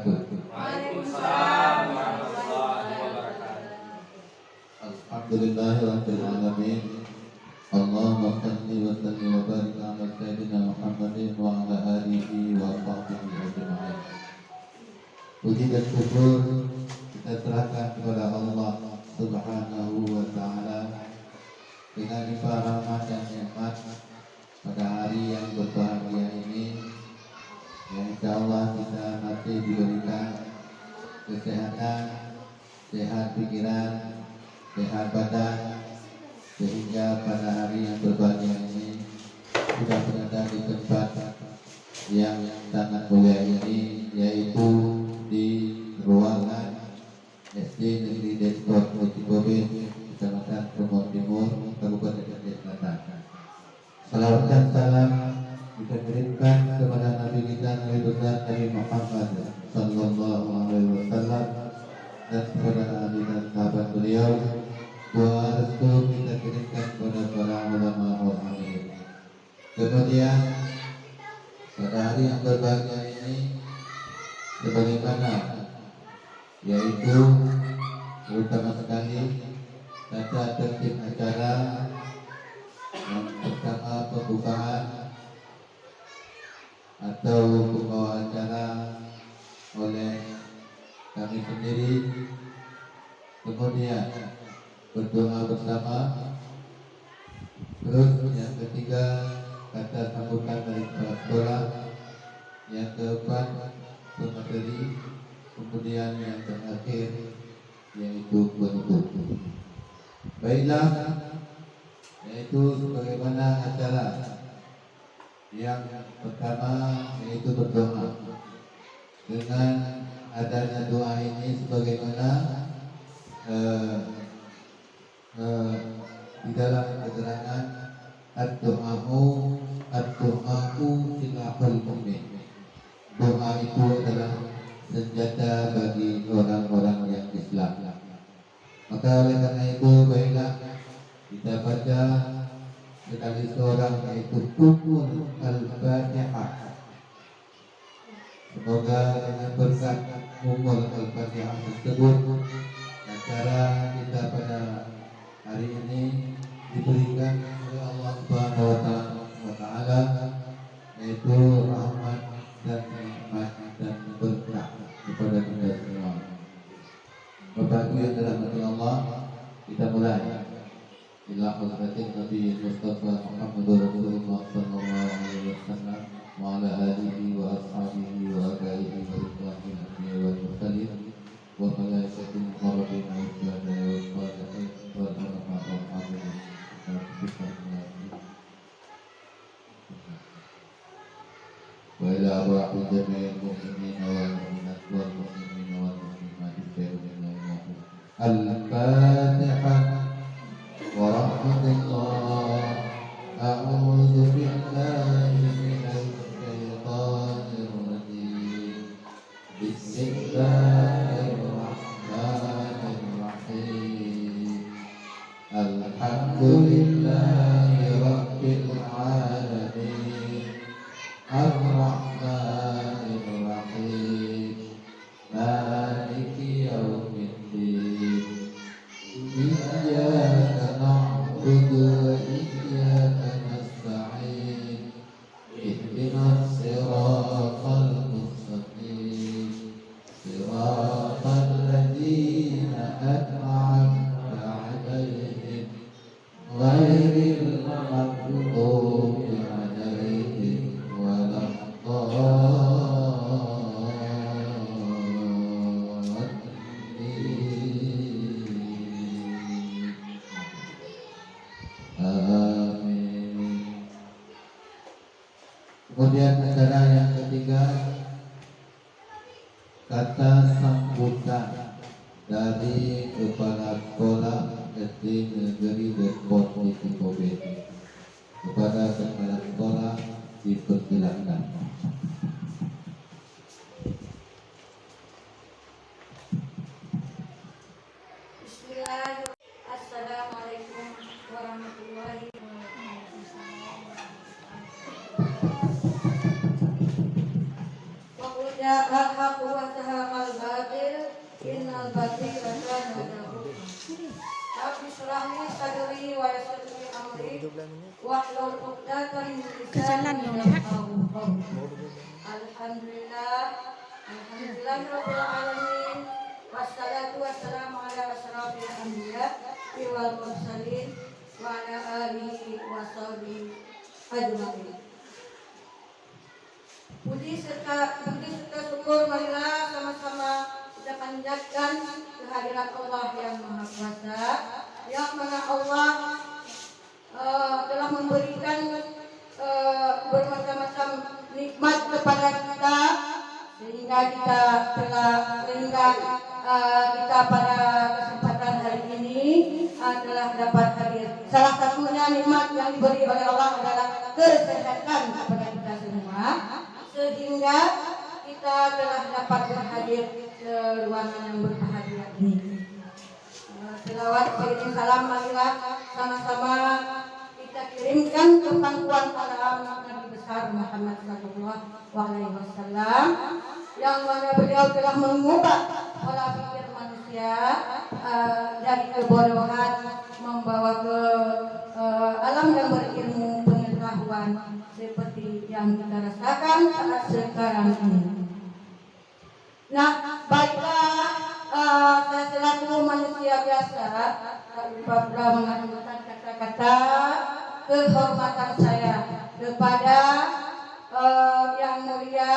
wabarakatuh. Waalaikumsalam warahmatullahi wabarakatuh. Alhamdulillahirabbil alamin. Allahumma shalli wa sallim wa barik ala sayyidina Muhammadin wa ala alihi wa sahbihi ajma'in. Puji dan syukur kita serahkan kepada Allah Subhanahu wa taala dengan limpah rahmat dan nikmat pada hari yang berbahagia ini, yang insyaallah kita masih diberikan kesehatan, sehat pikiran, sehat badan, sehingga pada hari yang berbahagia ini sudah berada di tempat yang sangat mulia ini, yaitu di ruangan SD Negeri Despot Mojibobin, Kecamatan Tromol Timur, Kabupaten Aceh Selatan. Salawat dan salam kita kirimkan kepada Nabi kita, Nabi besar Nabi Muhammad Sallallahu Alaihi Wasallam, dan kepada ahli dan sahabat beliau. Doa restu kita kirimkan kepada para ulama wal amilin. Kemudian pada hari yang berbahagia ini, sebagaimana yaitu terutama sekali tata tertib acara yang pertama pembukaan atau pembawa acara oleh kami sendiri, kemudian berdoa bersama, terus yang ketiga kata sambutan dari kepala sekolah, yang keempat pemateri, kemudian yang terakhir yaitu penutup. Baiklah, yaitu sebagaimana acara yang pertama yaitu berdoa. Dengan adanya doa ini sebagaimana di dalam keterangan ad-du'a'u silahul mu'min. Doa itu adalah senjata bagi orang-orang yang Islam. Maka oleh karena itu baiklah kita baca sekali seorang, yaitu Umul Al-Fatihah. Semoga dengan berkat Umul Al-Fatihah tersebut acara kita pada hari ini diberikan oleh Allah Subhanahu wa taala, yaitu rahmat dan nikmat dan berkah kepada kita semua. Bapak Ibu yang dirahmati Allah, kita mulai. Ila hadratin Nabi Mustafa Muhammadur Rasulullah sallallahu alaihi wasallam wa ala alihi wa ashabihi wa agaihi wa ridwanin anbiya wal mursalin wa malaikatil muqarrabin wa syuhada wa shalihin wal ulama wal amilin. Wa ila arwahil jami'il mu'minina wal mu'minat wal muslimina wal muslimat fi dunyahum. Al-Fatihah. ورحمة الله. أعوذ بالله من الشيطان الرجيم. بسم الله الرحمن الرحيم. الحمد لله رب العالمين. الرحمن الرحيم. مالك يوم الدين. إياك نعبد وإياك نستعين. اهدنا الصراط المستقيم. صراط الذين أنعمت عليهم غير المغضوب عليهم ولا Kemudian acara yang ketiga, kata sambutan dari kepala sekolah SD Negeri Despot Mojibobin. Kepada kepala sekolah dipersilakan. Bismillahirrahmanirrahim. Assalamualaikum warahmatullahi wabarakatuh. ja'al haqqu wa zahaqal batil innal batila kana zahuqa. Rabbi shrah li sadri wa yassir li amri wahlul 'uqdatam min lisani yafqahu qawli. Alhamdulillahirabbil alamin. Wassalatu wassalamu ala asyrafil anbiya wal mursalin wa ala alihi wa sahbihi ajmain. Puji serta syukur marilah sama-sama kita panjatkan kehadirat Allah yang Maha Kuasa, yang mana Allah telah memberikan bermacam-macam nikmat kepada kita sehingga kita pada kesempatan hari ini telah dapat hadir. Salah satunya nikmat yang diberi oleh Allah adalah kesehatan kepada kita semua, sehingga kita telah dapat berhadir ke ruangan yang berbahagia ini. Selawat kirim salam marilah sama-sama kita kirimkan ke pangkuan para Nabi besar Muhammad sallallahu alaihi wasallam, yang mana beliau telah mengubah pola pikir manusia dari kebodohan membawa ke alam yang berilmu pengetahuan seperti yang kita rasakan saat sekarang ini. Nah, baiklah, saya selaku manusia biasa lupa mengatakan kata-kata kehormatan saya kepada yang mulia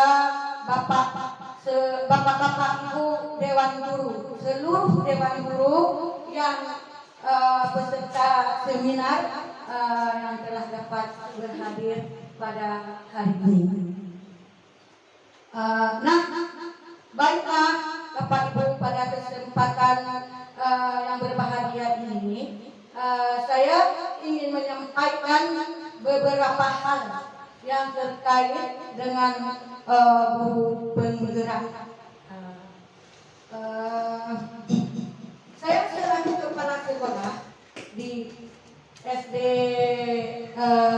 bapak-bapak ibu dewan guru, seluruh dewan guru yang peserta seminar yang telah dapat berhadir pada hari ini. Baiklah Bapak Ibu, pada kesempatan yang berbahagia ini saya ingin menyampaikan beberapa hal yang terkait dengan guru penggerak. Saya selaku kepala sekolah di SD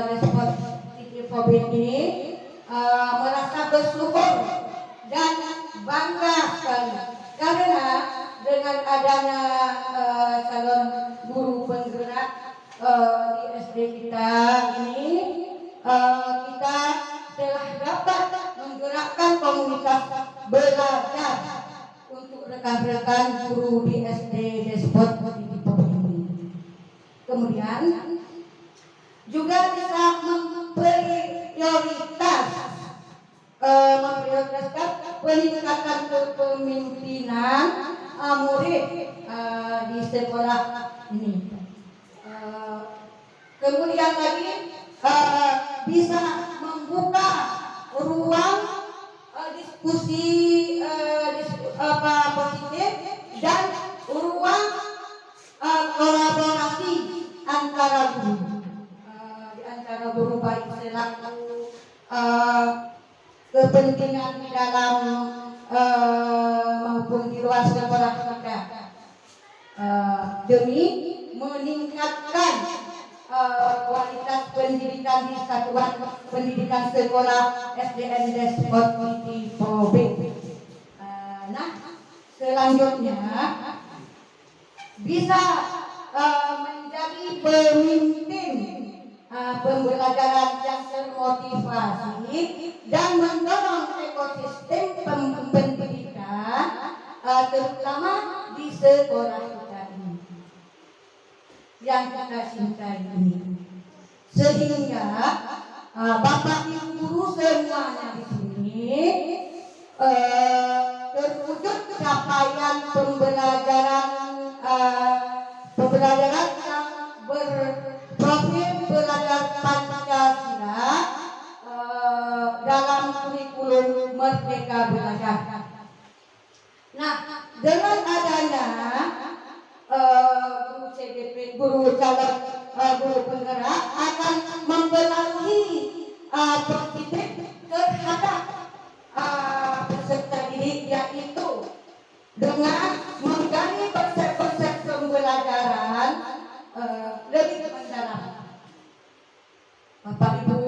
Despot Titi Pobin ini merasa bersyukur dan bangga sekali karena dengan adanya calon guru penggerak di SD kita ini, kita telah dapat menggerakkan komunitas belajar untuk rekan-rekan guru di SD Despot Titi Pobin ini. Kemudian juga bisa memprioritaskan peningkatan kepemimpinan murid di sekolah ini. Kemudian lagi bisa membuka ruang diskusi positif dan ruang kolaborasi antara guru, di antara guru baik selaku kepentingan di dalam maupun di luar sekolah kita, demi meningkatkan kualitas pendidikan di satuan pendidikan sekolah SDN Despot Titi Pobin. Selanjutnya bisa menjadi pemimpin pembelajaran yang termotivasi dan mendorong ekosistem pendidikan terutama di sekolah kita ini yang kita cintai ini, sehingga Bapak Ibu guru semuanya di sini terwujud capaian pembelajaran yang berprofil belajar Pancasila dalam kurikulum Merdeka Belajar. Nah, dengan adanya guru CGP, guru calon guru penggerak akan mempengaruhi positif terhadap peserta didik, yaitu dengan menggali konsep-konsep pembelajaran lebih mendalam. Bapak Ibu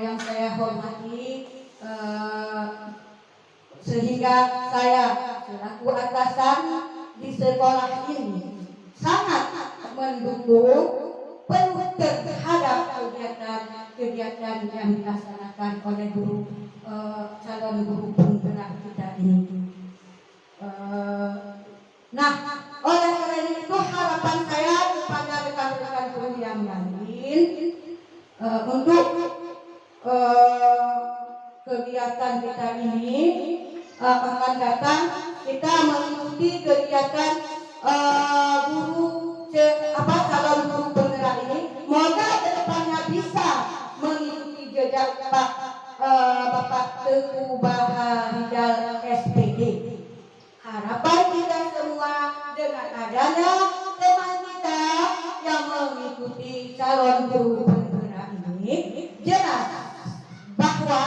yang saya hormati, Sehingga saya selaku atasan di sekolah ini sangat mendukung penuh terhadap kegiatan yang dilaksanakan oleh guru calon guru penggerak kita ini. Nah, oleh karena itu harapan saya kepada rekan-rekan guru yang lain untuk kegiatan kita ini akan datang kita mengikuti kegiatan guru calon guru penggerak ini. Semoga kedepannya bisa mengikuti jejak Bapak Teguh Baharijal SPD. Harapan kita semua dengan adanya teman kita yang mengikuti calon guru penggerak ini jelas bahwa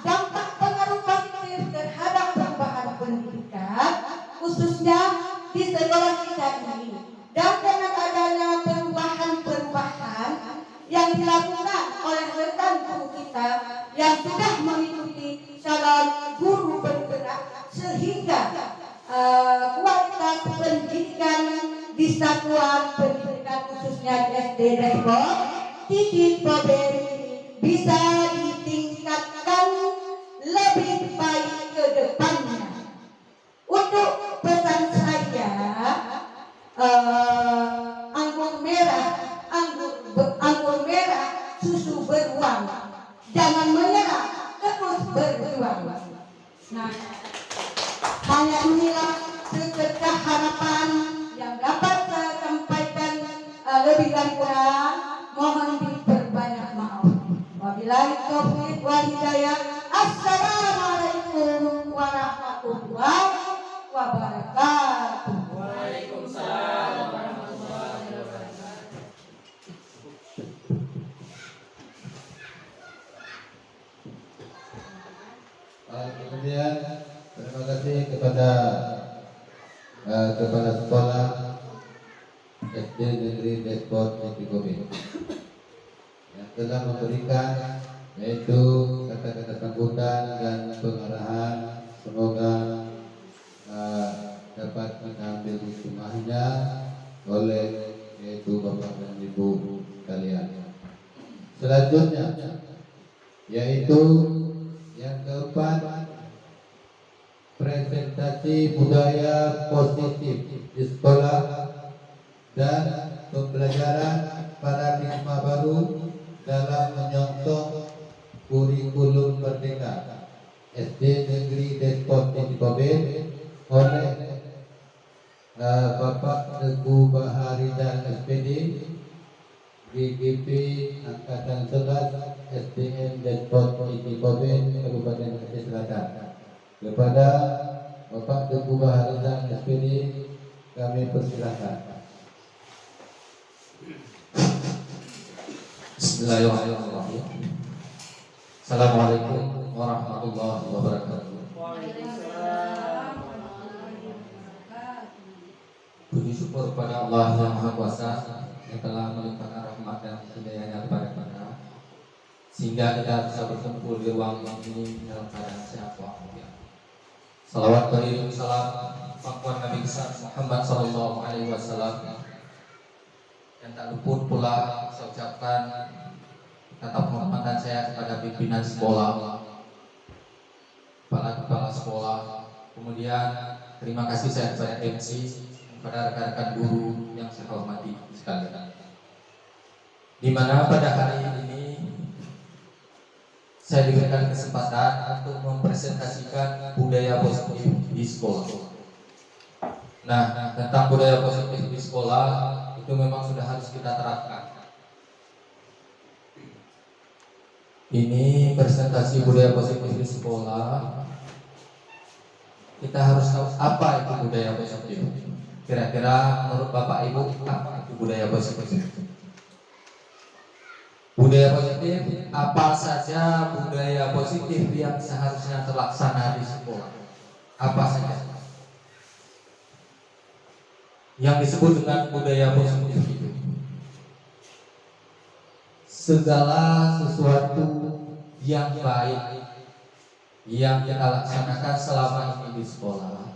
dampak pengaruh positif terhadap perubahan pendidikan khususnya di sekolah kita ini, dan dengan adanya perubahan yang dilakukan oleh rekan guru kita yang sudah mengikuti calon guru penggerak sehingga kualitas pendidikan di satuan pendidikan khususnya SD Depok Titik Pober bisa ditingkatkan lebih baik ke depannya. Untuk pesan saya, anggur merah, susu beruang. Jangan menyerah, terus berjuang. Nah, hanya inilah sedekah harapan yang dapat saya sampaikan. Lebih dan kurang mohon diperbanyak maaf. Wabillahi taufiq wal hidayah. Assalamualaikum warahmatullahi wabarakatuh. Waalaikumsalam warahmatullahi wabarakatuh. Kemudian terima kasih kepada kepala sekolah SD Negeri Depok Titik Pober yang telah memberikan yaitu kata-kata sambutan dan pengarahan. Semoga dapat mengambil hikmahnya oleh yaitu Bapak dan Ibu sekalian. Selanjutnya yaitu yang keempat, presentasi budaya positif di sekolah dan pembelajaran paradigma baru dalam menyongsong kurikulum merdeka SD Negeri Depok Titik Pober oleh Bapak Teguh Baharijal SPD GGP Angkatan 11 SDN Depok Titik Pober Kabupaten Aceh Selatan. Kepada Bapak Teguh Baharijal SPD kami persilakan. Bismillahirrahmanirrahim. Assalamualaikum warahmatullahi wabarakatuh. Puji syukur kepada Allah yang Maha Kuasa yang telah melimpahkan rahmat dan hidayahnya kepada kita sehingga kita bisa berkumpul di ruang ini dalam keadaan sehat walafiat. Salawat beriring salam pangkuan Nabi besar Muhammad sallallahu alaihi wasallam yang tak luput pula saya ucapkan kata penghormatan saya kepada pimpinan sekolah, kepala sekolah, kemudian terima kasih saya kepada MC, kepada rekan-rekan guru yang saya hormati sekalian. Di mana pada hari ini saya diberikan kesempatan untuk mempresentasikan budaya positif di sekolah. Nah, tentang budaya positif di sekolah itu memang sudah harus kita terapkan. Ini presentasi budaya positif di sekolah. Kita harus tahu apa itu budaya positif. Kira-kira menurut Bapak Ibu apa itu budaya positif? Budaya positif, apa saja budaya positif yang seharusnya terlaksana di sekolah? Apa saja yang disebut dengan budaya positif itu? Segala sesuatu yang baik yang kita laksanakan selama ini di sekolah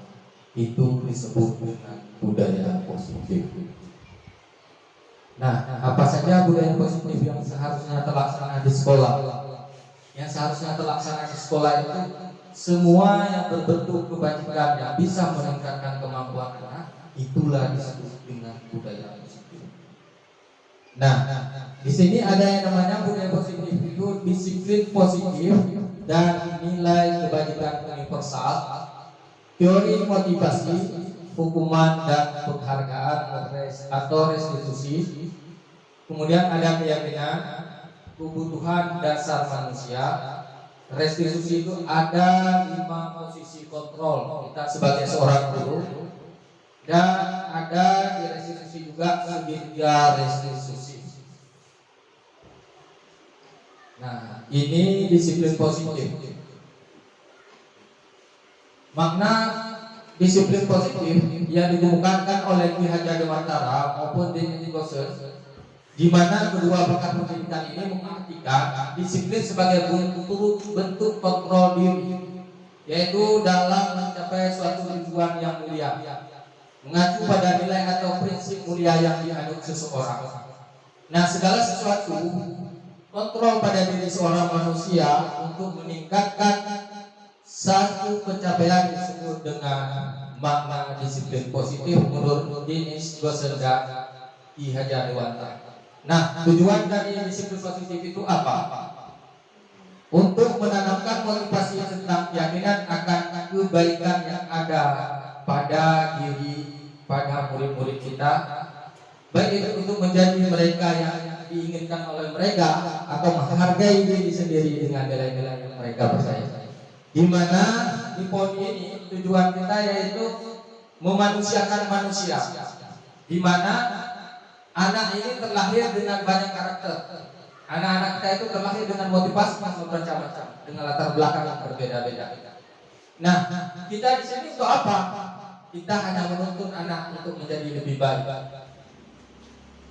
itu disebut dengan budaya positif. Nah, apa saja budaya positif yang seharusnya terlaksana di sekolah? Yang seharusnya terlaksana di sekolah itu semua yang berbentuk kebajikan yang bisa meningkatkan kemampuan anak, itulah disebut dengan budaya positif. Nah, di sini ada yang namanya budaya positif itu disiplin positif dan nilai kebajikan universal, teori motivasi, hukuman dan penghargaan atau restitusi. Kemudian ada keyakinan, kebutuhan dasar manusia. Restitusi itu ada 5 posisi kontrol kita sebagai seorang guru, dan ada di restitusi juga segitiga restitusi. Nah, ini disiplin positif. Makna disiplin positif yang dikemukakan oleh Ki Hajar Dewantara maupun Denny Gosen, di mana kedua pakar pendidikan ini mengartikan disiplin sebagai bentuk kontrol diri, yaitu dalam mencapai suatu tujuan yang mulia, mengacu pada nilai atau prinsip mulia yang dianut seseorang. Nah, segala sesuatu kontrol pada diri seorang manusia untuk meningkatkan satu pencapaian disebut dengan makna disiplin positif menurut Denny Gosen dan Ki Hajar Dewantara. Nah, tujuan dari disiplin positif itu apa? Untuk menanamkan motivasi tentang keyakinan akan kebaikan yang ada pada diri, pada murid-murid kita, baik itu untuk menjadi mereka yang diinginkan oleh mereka atau menghargai diri sendiri dengan nilai-nilai yang mereka percaya. Di mana di poin ini tujuan kita yaitu memanusiakan manusia, di mana anak ini terlahir dengan banyak karakter. Anak-anak kita itu terlahir dengan motivasi yang bermacam-macam, dengan latar belakang yang berbeda-beda. Nah, kita di sini untuk apa? Kita hanya menuntun anak untuk menjadi lebih baik.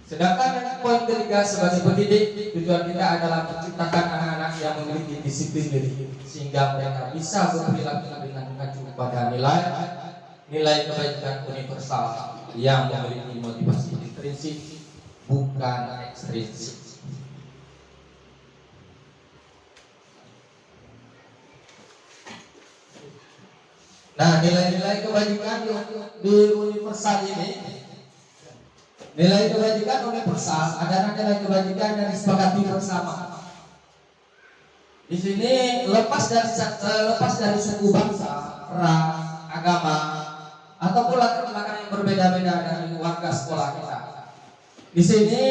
Sedangkan poin ketiga sebagai pendidik, tujuan kita adalah menciptakan anak-anak yang memiliki disiplin diri, sehingga mereka bisa berperilaku dengan mengacu pada nilai kebaikan universal yang memiliki motivasi intrinsik bukan ekstrinsik. Nah, nilai-nilai kebajikan di universal ini, nilai kebajikan universal adalah nilai kebajikan yang disepakati bersama. Di sini lepas dari suku bangsa, ras, agama, ataupun latar belakang yang berbeda-beda dari warga sekolah kita. Di sini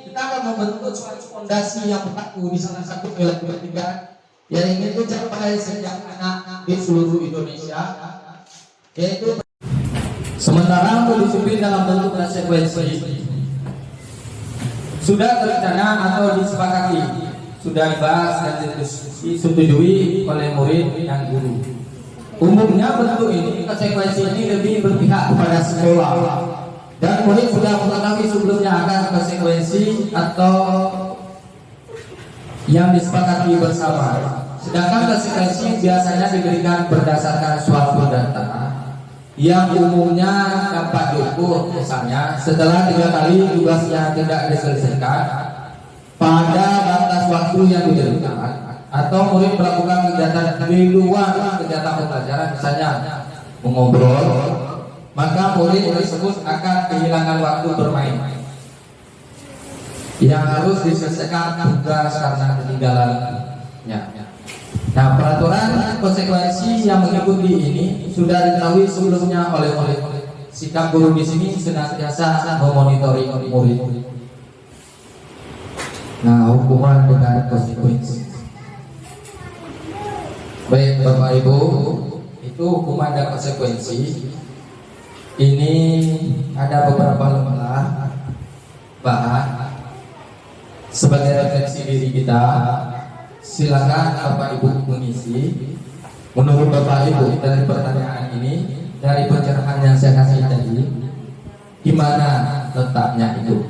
kita akan membentuk suatu fondasi yang berlaku di salah satu nilai kebajikan yang ingin dicapai sejak anak di seluruh Indonesia, yaitu sementara untuk disiplin dalam bentuk konsekuensi sudah terencana atau disepakati, sudah dibahas dan disetujui oleh murid dan guru. Umumnya bentuk ini, konsekuensi ini lebih berpihak kepada sekolah, dan murid sudah mengetahui sebelumnya akan konsekuensi atau yang disepakati bersama. Sedangkan konsekuensi biasanya diberikan berdasarkan suatu data yang umumnya dapat diukur, misalnya setelah 3 kali tugas yang tidak diselesaikan pada batas waktu yang diberikan, atau murid melakukan kegiatan di luar kegiatan pembelajaran, misalnya mengobrol, maka murid tersebut akan kehilangan waktu bermain yang harus diselesaikan tugas karena ketinggalannya. Nah, peraturan konsekuensi yang mengikuti ini sudah diketahui sebelumnya oleh sikap guru di sini senantiasa memonitori murid. Nah, hukuman dengan konsekuensi. Baik Bapak Ibu, itu hukuman dan konsekuensi. Ini ada beberapa lembaga bahan sebagai refleksi diri kita. Silakan Bapak Ibu mengisi. Menurut Bapak Ibu dari pertanyaan ini, dari pencerahan yang saya kasih tadi, di mana letaknya itu?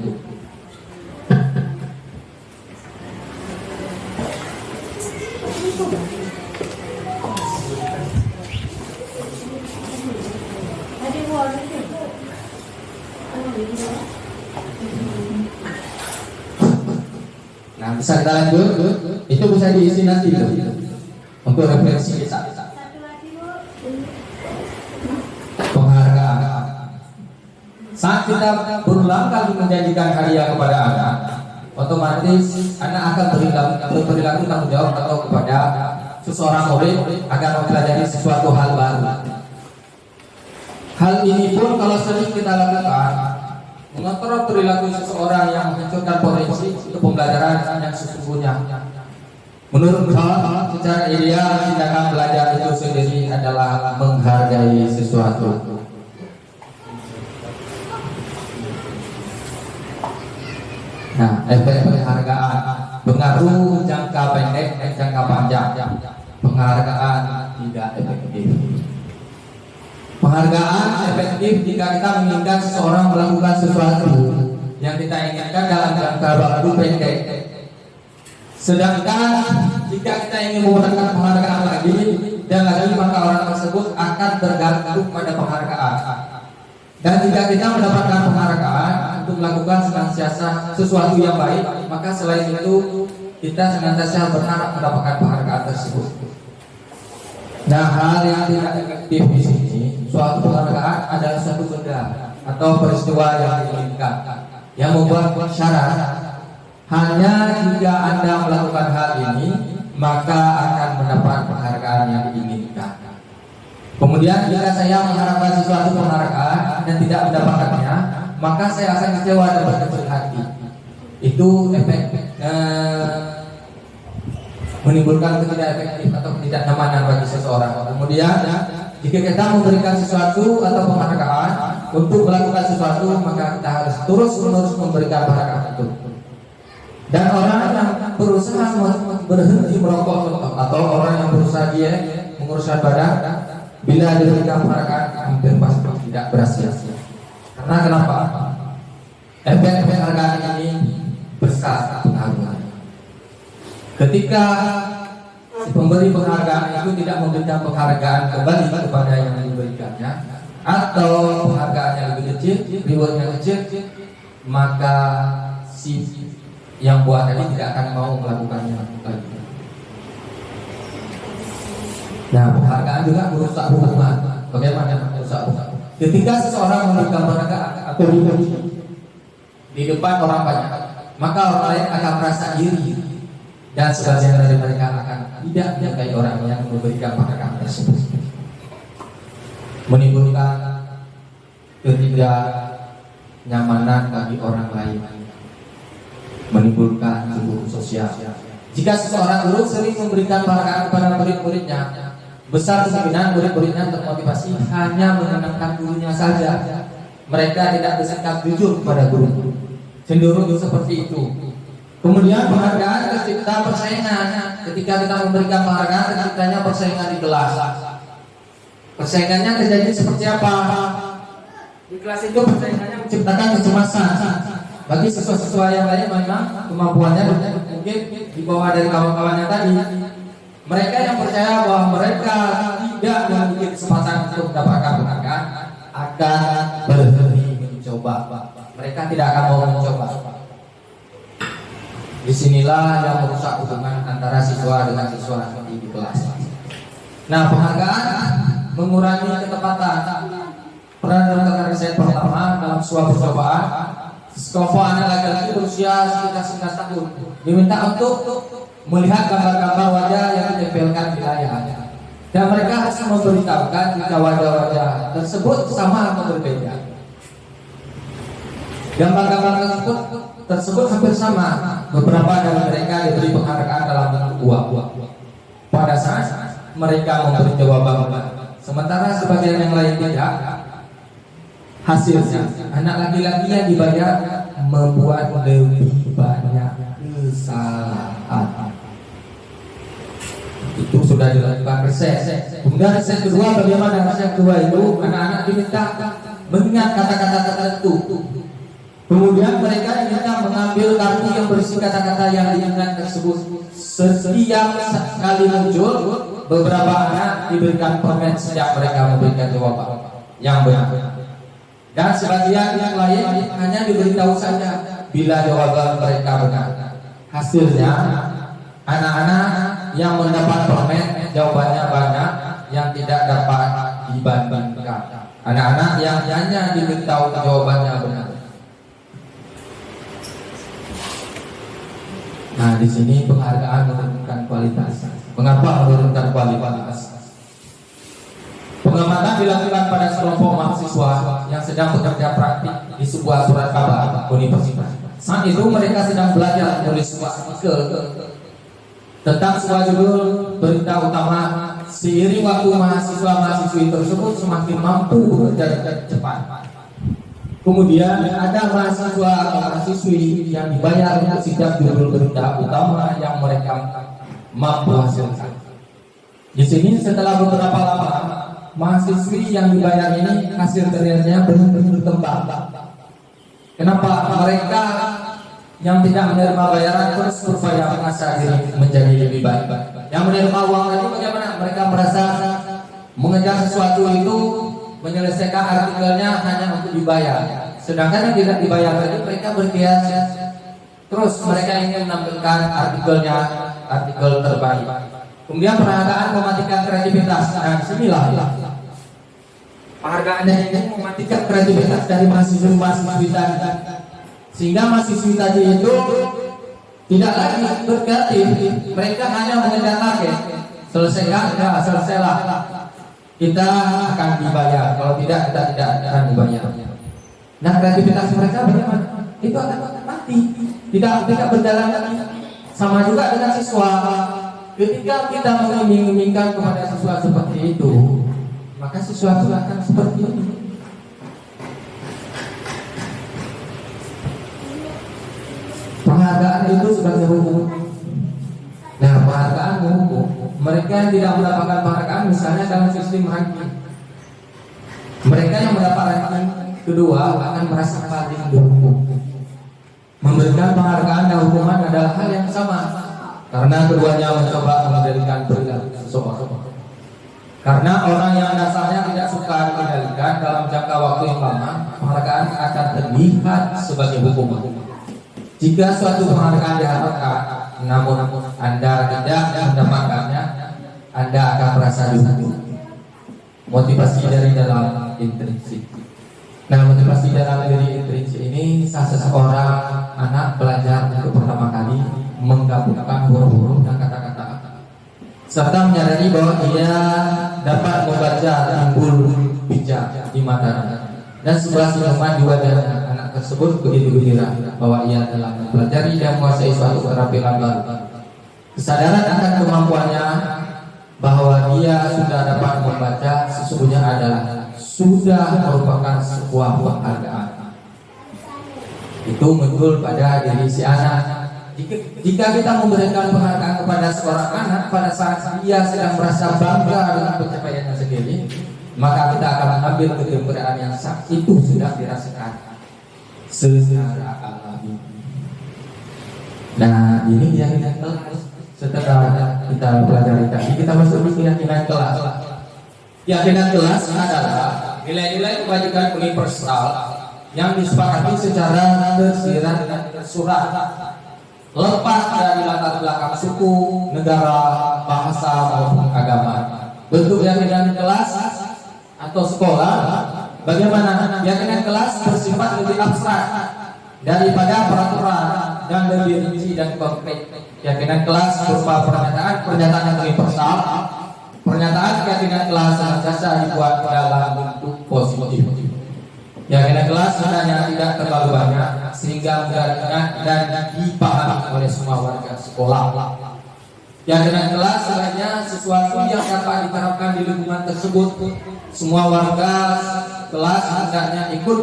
Nah, bisa kita lanjut. Itu bisa diisi nanti tuh, untuk refleksi kita. Penghargaan. Saat kita berulang kali menjanjikan hadiah kepada anak, otomatis anak akan berperilaku tanggung jawab atau kepada seseorang murid agar mempelajari sesuatu hal baru. Hal ini pun kalau sering kita lakukan, mengontrol perilaku seseorang yang menghancurkan potensi untuk pembelajaran yang sesungguhnya. Menurut saya, secara ideal tindakan belajar itu sendiri adalah menghargai sesuatu. Nah, efek penghargaan, pengaruh jangka pendek dan jangka panjang. Penghargaan tidak efektif. Penghargaan efektif jika kita menginginkan seseorang melakukan sesuatu yang kita inginkan dalam jangka waktu pendek. Sedangkan jika kita ingin menggunakan penghargaan lagi dan lagi, maka orang tersebut akan tergantung pada penghargaan. Dan jika kita mendapatkan penghargaan untuk melakukan senantiasa sesuatu yang baik, maka selain itu kita senantiasa berharap mendapatkan penghargaan tersebut. Nah, hal yang tidak efektif di sini, suatu penghargaan adalah suatu benda atau peristiwa yang diinginkan, yang membuat syarat hanya jika Anda melakukan hal ini, maka akan mendapat penghargaan yang diinginkan. Kemudian jika saya mengharapkan sesuatu penghargaan dan tidak mendapatkannya, maka saya akan kecewa dan berkecil hati. Itu efek menimbulkan ketidak efektif atau ketidaknyamanan bagi seseorang. Kemudian jika kita memberikan sesuatu atau penghargaan untuk melakukan sesuatu, maka kita harus terus-menerus memberikan penghargaan itu. Dan orang yang berusaha berhenti merokok atau orang yang berusaha diet, menguruskan badan, bila diberikan penghargaan hampir pasti tidak berhasil. Karena kenapa? Efek penghargaan ini besar pengaruhnya. Ketika si pemberi penghargaan itu tidak memberikan penghargaan kembali kepada yang diberikannya, atau penghargaannya lebih kecil, rewardnya kecil, maka si yang buat tadi tidak akan mau melakukannya lagi. Nah, penghargaan juga merusak hubungan. Bagaimana merusak hubungan? Ketika seseorang memberikan penghargaan atau di depan orang banyak, maka orang lain akan merasa iri, dan sebagian dari mereka akan tidak menyukai orang yang memberikan penghargaan tersebut, menimbulkan ketidaknyamanan bagi orang lain, menimbulkan hubungan sosial. Jika seseorang guru sering memberikan penghargaan kepada murid-muridnya, besar kemungkinan murid-muridnya termotivasi hanya menyenangkan gurunya saja. Mereka tidak bersikap jujur kepada guru, cenderung seperti itu. Kemudian penghargaan tercipta persaingan. Ketika kita memberikan penghargaan, terciptanya persaingan di kelas. Persaingannya terjadi seperti apa? Di kelas itu persaingannya menciptakan kecemasan. Bagi siswa-siswa yang lain memang kemampuannya mungkin di bawah dari kawan-kawannya tadi. Mereka yang percaya bahwa mereka tidak memiliki kesempatan untuk mendapatkan penghargaan akan berhenti mencoba. Mereka tidak akan mau mencoba. Disinilah yang merusak hubungan antara siswa dengan siswa di kelas. Nah, penghargaan mengurangi ketepatan. Pernah dalam riset pertama dalam sebuah percobaan, sekelompok anak laki-laki berusia sekitar 9 tahun diminta untuk melihat gambar-gambar wajah yang ditempelkan di layar, dan mereka harus memberitahukan jika wajah-wajah tersebut sama atau berbeda. Gambar-gambar tersebut hampir sama. Beberapa dari mereka diberi penghargaan dalam bentuk uang. Pada saat mereka memberi jawaban, sementara sebagian yang lain tidak. Hasilnya, anak laki-laki yang dibayar membuat lebih banyak kesalahan. Itu sudah dilakukan riset. Kemudian riset kedua, bagaimana riset kedua itu? Anak-anak diminta mengingat kata-kata tertentu. Kemudian mereka diminta mengambil kartu yang berisi kata-kata yang diingat tersebut. Setiap kali muncul, beberapa anak diberikan permen sejak mereka memberikan jawaban yang benar. Dan sebagian yang lain hanya diberitahu saja bila jawaban mereka benar. hasilnya anak-anak yang mendapat permen jawabannya banyak, yang tidak dapat dibandingkan. Anak-anak yang hanya diberitahu jawabannya benar. Nah, di sini penghargaan menurunkan kualitas. Mengapa menurunkan kualitas? Pengamatan dilakukan pada sekelompok mahasiswa yang sedang bekerja praktik di sebuah surat kabar universitas. Saat itu mereka sedang belajar menulis sebuah artikel tentang sebuah judul berita utama. Seiring waktu, mahasiswa-mahasiswi tersebut semakin mampu bekerja dengan cepat. Kemudian ada mahasiswa atau mahasiswi yang dibayar untuk sidak judul berita utama yang mereka mampu hasilkan. Di sini setelah beberapa lama, mahasiswi yang dibayar ini hasil karyanya benar-benar berkembang. Kenapa? Mereka yang tidak menerima bayaran terus berupaya mengasah diri menjadi lebih baik. Yang menerima uang tadi bagaimana? Mereka merasa mengejar sesuatu itu, menyelesaikan artikelnya hanya untuk dibayar. Sedangkan yang tidak dibayar tadi mereka berkias. Terus mereka ingin menampilkan artikelnya, artikel terbaik. Kemudian penghargaan mematikan kreativitas. Nah, disinilah penghargaannya ini mematikan kreativitas dari mahasiswa-mahasiswi tadi. Sehingga mahasiswi tadi itu tidak lagi berkreatif, mereka hanya mengejar target. Selesaikan, ya selesailah, kita akan dibayar. Kalau tidak, kita tidak akan dibayar. Nah, kreativitas mereka bagaimana? Itu akan mati, tidak berjalan lagi. Sama juga dengan siswa. Ketika kita mengiming-imingkan kepada siswa seperti itu, maka siswa itu akan seperti ini. Penghargaan itu sebagai hukum. Nah, penghargaan hukum. Mereka yang tidak mendapatkan penghargaan, misalnya dalam sistem ranking, mereka yang mendapat ranking kedua akan merasa paling berhukum. Memberikan penghargaan dan hukuman adalah hal yang sama, karena keduanya mencoba mengendalikan perilaku seseorang. Karena orang yang dasarnya tidak suka dikendalikan dalam jangka waktu yang lama, penghargaan akan terlihat sebagai hukuman. Jika suatu penghargaan diharapkan, namun Anda tidak mendapatkannya, Anda akan merasa dihukum. Motivasi dari dalam intrinsik. Nah, motivasi dalam diri intrinsik ini saat seseorang anak belajar untuk pertama kali menggabungkan huruf-huruf dan kata-kata, serta menyadari bahwa dia dapat membaca timbul bijak di matanya dan sebelah senyuman di wajahnya. Anak tersebut begitu gembira bahwa ia telah mempelajari dan menguasai suatu keterampilan baru. Kesadaran akan kemampuannya bahwa dia sudah dapat membaca sesungguhnya adalah sudah merupakan sebuah penghargaan. Itu muncul pada diri si anak. Jika kita memberikan penghargaan kepada seorang anak pada saat dia sedang merasa bangga dengan pencapaiannya sendiri, maka kita akan mengambil kegembiraan yang saat itu sudah dirasakan secara alami. Nah, ini keyakinan kelas. Setelah kita pelajari tadi, kita masuk di keyakinan kelas. Keyakinan kelas adalah nilai-nilai kebajikan universal yang disepakati secara tersirat dan tersurat, lepas dari latar belakang suku, negara, bahasa maupun agama. Bentuk keyakinan kelas atau sekolah, bagaimana keyakinan kelas bersifat lebih abstrak daripada peraturan dan lebih rinci dan konkret. Keyakinan kelas berupa pernyataan yang universal. Pernyataan keyakinan kelas senantiasa dibuat dalam bentuk positif. Keyakinan kelas sebenarnya tidak terlalu banyak sehingga mudah diingat dan dipahami oleh semua warga sekolah. Keyakinan kelas sebenarnya sesuatu yang dapat diterapkan di lingkungan tersebut. Semua warga kelas hendaknya ikut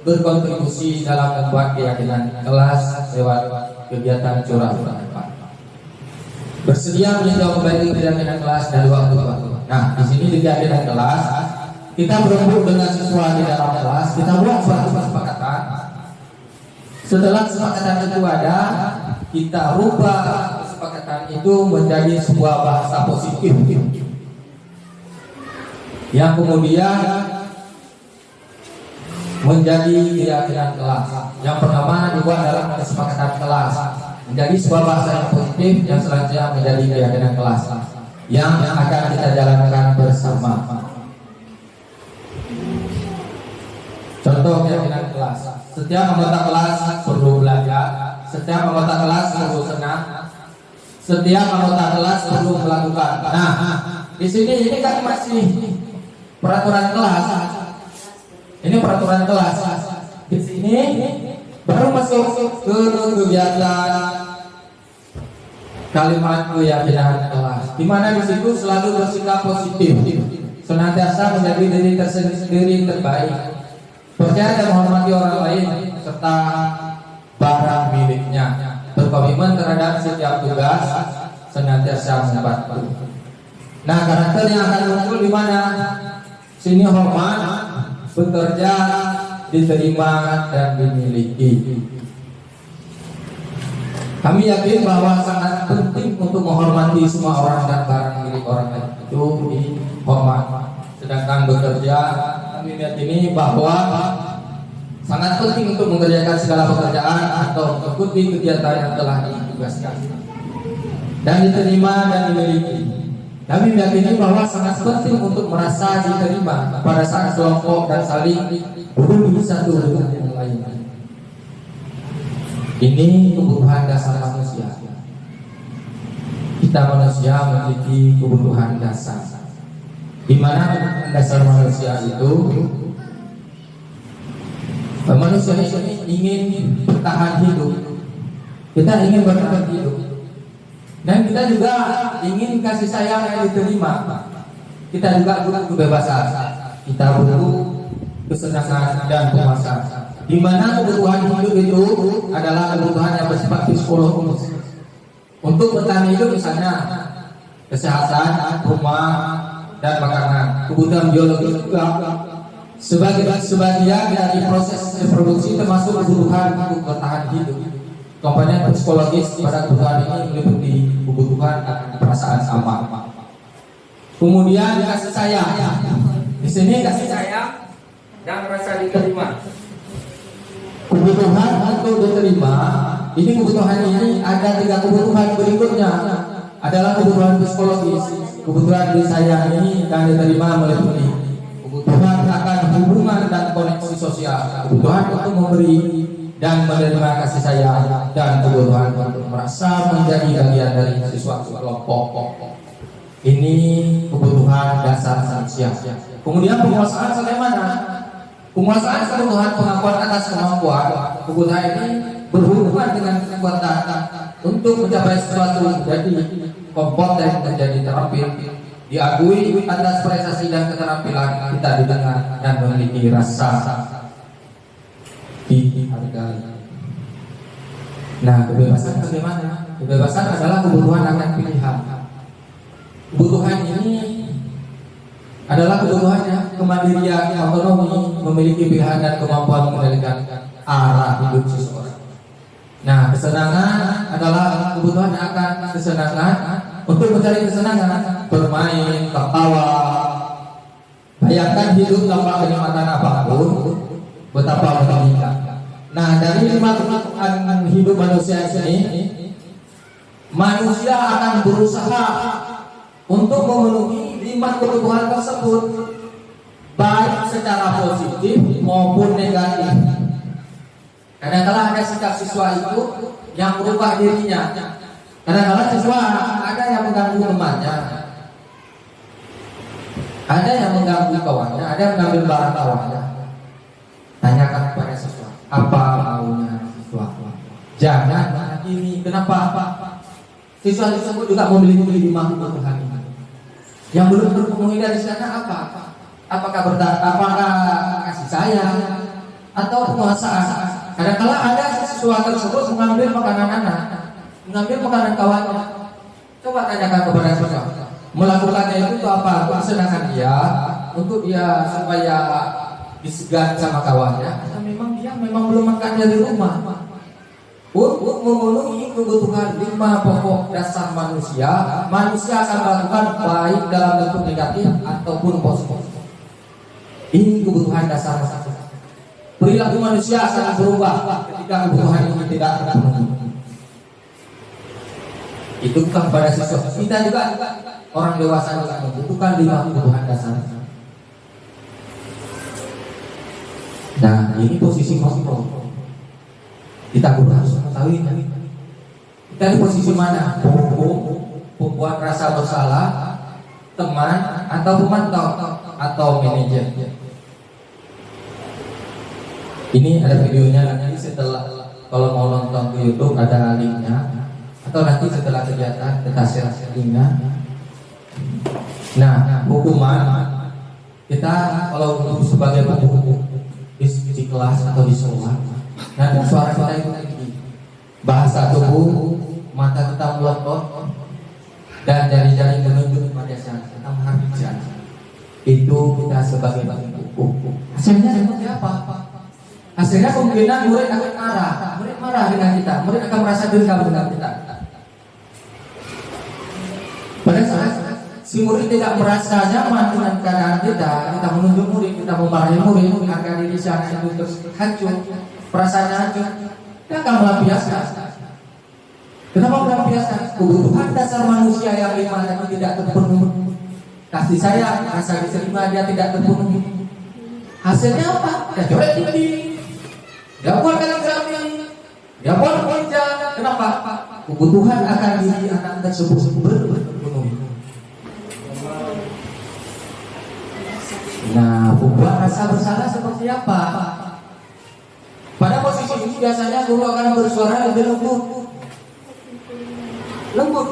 berkontribusi dalam membuat keyakinan kelas lewat kegiatan curah-curah. Bersedia meninjau kembali keyakinan kelas dari waktu ke waktu. Nah, di sini di keyakinan kelas kita berembuk dengan siswa di dalam kelas, kita buat suatu kesepakatan. Setelah kesepakatan itu ada, kita rubah kesepakatan itu menjadi sebuah bahasa positif yang kemudian menjadi keyakinan kelas. Yang pertama dibuat dalam kesepakatan kelas. menjadi sebuah bahasa yang positif yang selanjutnya menjadi keyakinan kelas yang akan kita jalankan bersama. Contoh keyakinan kelas: setiap anggota kelas perlu belajar, setiap anggota kelas perlu senang, setiap anggota kelas perlu melakukan. Nah, di sini ini kan masih peraturan kelas. Ini peraturan kelas. Di sini baru masuk ke kegiatan kalimat keyakinan kelas, di mana di situ selalu bersikap positif, senantiasa menjadi diri tersendiri terbaik, percaya dan menghormati orang lain serta barang miliknya, berkomitmen terhadap setiap tugas, senantiasa membantu. Nah, karakter yang akan muncul di mana? Sini hormat, bekerja, diterima dan dimiliki. Kami yakin bahwa sangat penting untuk menghormati semua orang dan barang milik orang lain itu dihormat. Sedangkan bekerja, kami meyakini bahwa sangat penting untuk mengerjakan segala pekerjaan atau mengikuti kegiatan yang telah ditugaskan. Dan diterima dan dimiliki. Kami meyakini bahwa sangat penting untuk merasa diterima pada saat kelompok dan saling berbagi satu dengan yang lain. Ini kebutuhan dasar manusia. Kita manusia memiliki kebutuhan dasar. Di mana kebutuhan dasar manusia itu, manusia ini ingin bertahan hidup. Kita ingin bertahan hidup. Dan kita juga ingin kasih sayang yang diterima. Kita juga butuh kebebasan. Kita butuh kesenangan dan puasan. Di mana kebutuhan hidup itu adalah kebutuhan yang bersifat psikologis. Untuk bertahan hidup misalnya kesehatan, rumah, dan makanan. Kebutuhan biologis juga sebagian dari proses reproduksi termasuk kebutuhan untuk bertahan hidup. Komponen psikologis pada kebutuhan ini meliputi kebutuhan akan perasaan aman. Kemudian kasih sayang. Di sini kasih sayang dan rasa diterima. Kebutuhan untuk diterima, ini kebutuhan ini ada 3 kebutuhan berikutnya. Adalah kebutuhan psikologis, kebutuhan disayang ini dan diterima meliputi kebutuhan akan hubungan dan koneksi sosial, kebutuhan untuk memberi dan menerima kasih sayang, dan kebutuhan untuk merasa menjadi bagian dari sesuatu kelompok. Ini kebutuhan dasar manusia. Kemudian penguasaan bagaimana? Penguasaan kebutuhan pengakuan atas kemampuan. Kebutuhan ini berhubungan dengan kekuatan untuk mencapai sesuatu, jadi kompeten menjadi terampil, diakui atas prestasi dan keterampilan kita didengar dan memiliki rasa dihargai. Nah, kebebasan bagaimana? Kebebasan adalah kebutuhan akan pilihan. Kebutuhan ini adalah kebutuhannya kemandirian, otonomi, memiliki pilihan dan kemampuan mengendalikan arah hidup seseorang. Nah, kesenangan adalah kebutuhan akan kesenangan untuk mencari kesenangan, bermain, tertawa. Bayangkan hidup tanpa kenikmatan apapun, betapa menyenangkan. Nah, dari 5 kebutuhan hidup manusia ini, manusia akan berusaha untuk memenuhi 5 kebutuhan tersebut, baik secara positif maupun negatif. Kadang-kadang ada sikap siswa itu yang merubah dirinya. Kadang-kadang siswa ada yang mengganggu temannya, ada yang mengganggu kawannya, ada yang mengambil barang kawannya. Tanyakan kepada siswa, apa maunya siswa? Jangan ini, kenapa? Siswa tersebut juga memiliki 5 kebutuhan ini. Yang belum terpenuhi dari sana apa? Apakah kasih sayang atau penguasaan? Kadang-kadang ada siswa tersebut mengambil makanan anak, mengambil makanan kawannya. Coba tanyakan kepada siswa, melakukannya itu apa? Untuk kesenangan dia, untuk dia supaya disegar sama kawannya, atau memang dia belum makan dari rumah? Untuk memenuhi kebutuhan 5 pokok dasar manusia, manusia akan melakukan baik dalam bentuk negatif ataupun positif. Ini kebutuhan dasar manusia. Perilaku manusia akan berubah ketika kebutuhan ini tidak terpenuhi. Itu bukan pada siswa. Kita juga orang dewasa juga membutuhkan 5 kebutuhan dasar. Nah, ini posisi kontrol. Kita harus mengetahui kita di posisi mana? Pembuat rasa bersalah, teman, atau pemantau, atau manajer. Ini ada videonya, nanti setelah kalau mau nonton ke YouTube ada linknya, atau nanti setelah kegiatan kita share linknya. Nah, hukuman kita kalau untuk sebagai penghukum di kelas atau di sekolah, nah suara kita itu tinggi, bahasa tubuh, mata kita melotot, dan jari-jari menunjuk pada saat kita menghabiskan. Itu kita sebagai penghukum. Hasilnya seperti apa? Hasilnya kemungkinan murid akan marah dengan kita, murid akan merasa dendam dengan kita. Pada saat si murid tidak merasa nyaman dengan keadaan kita menunjuk murid, kita memarahi murid, agar diri sana itu terus hancur, perasaannya hancur, dia akan melampiaskan. Kenapa melampiaskan? Kebutuhan dasar manusia yang 5 tadi tidak terpenuhi. Kasih sayang, rasa diterima dia tidak terpenuhi. Hasilnya apa? Ya coret tinggi, dia buat kali, dia buat kerja. Kenapa? Kebutuhan akan diri anak tersebut berpenuhi. Nah, pembuat rasa bersalah seperti apa? Pada posisi ini biasanya guru akan bersuara lebih lembut.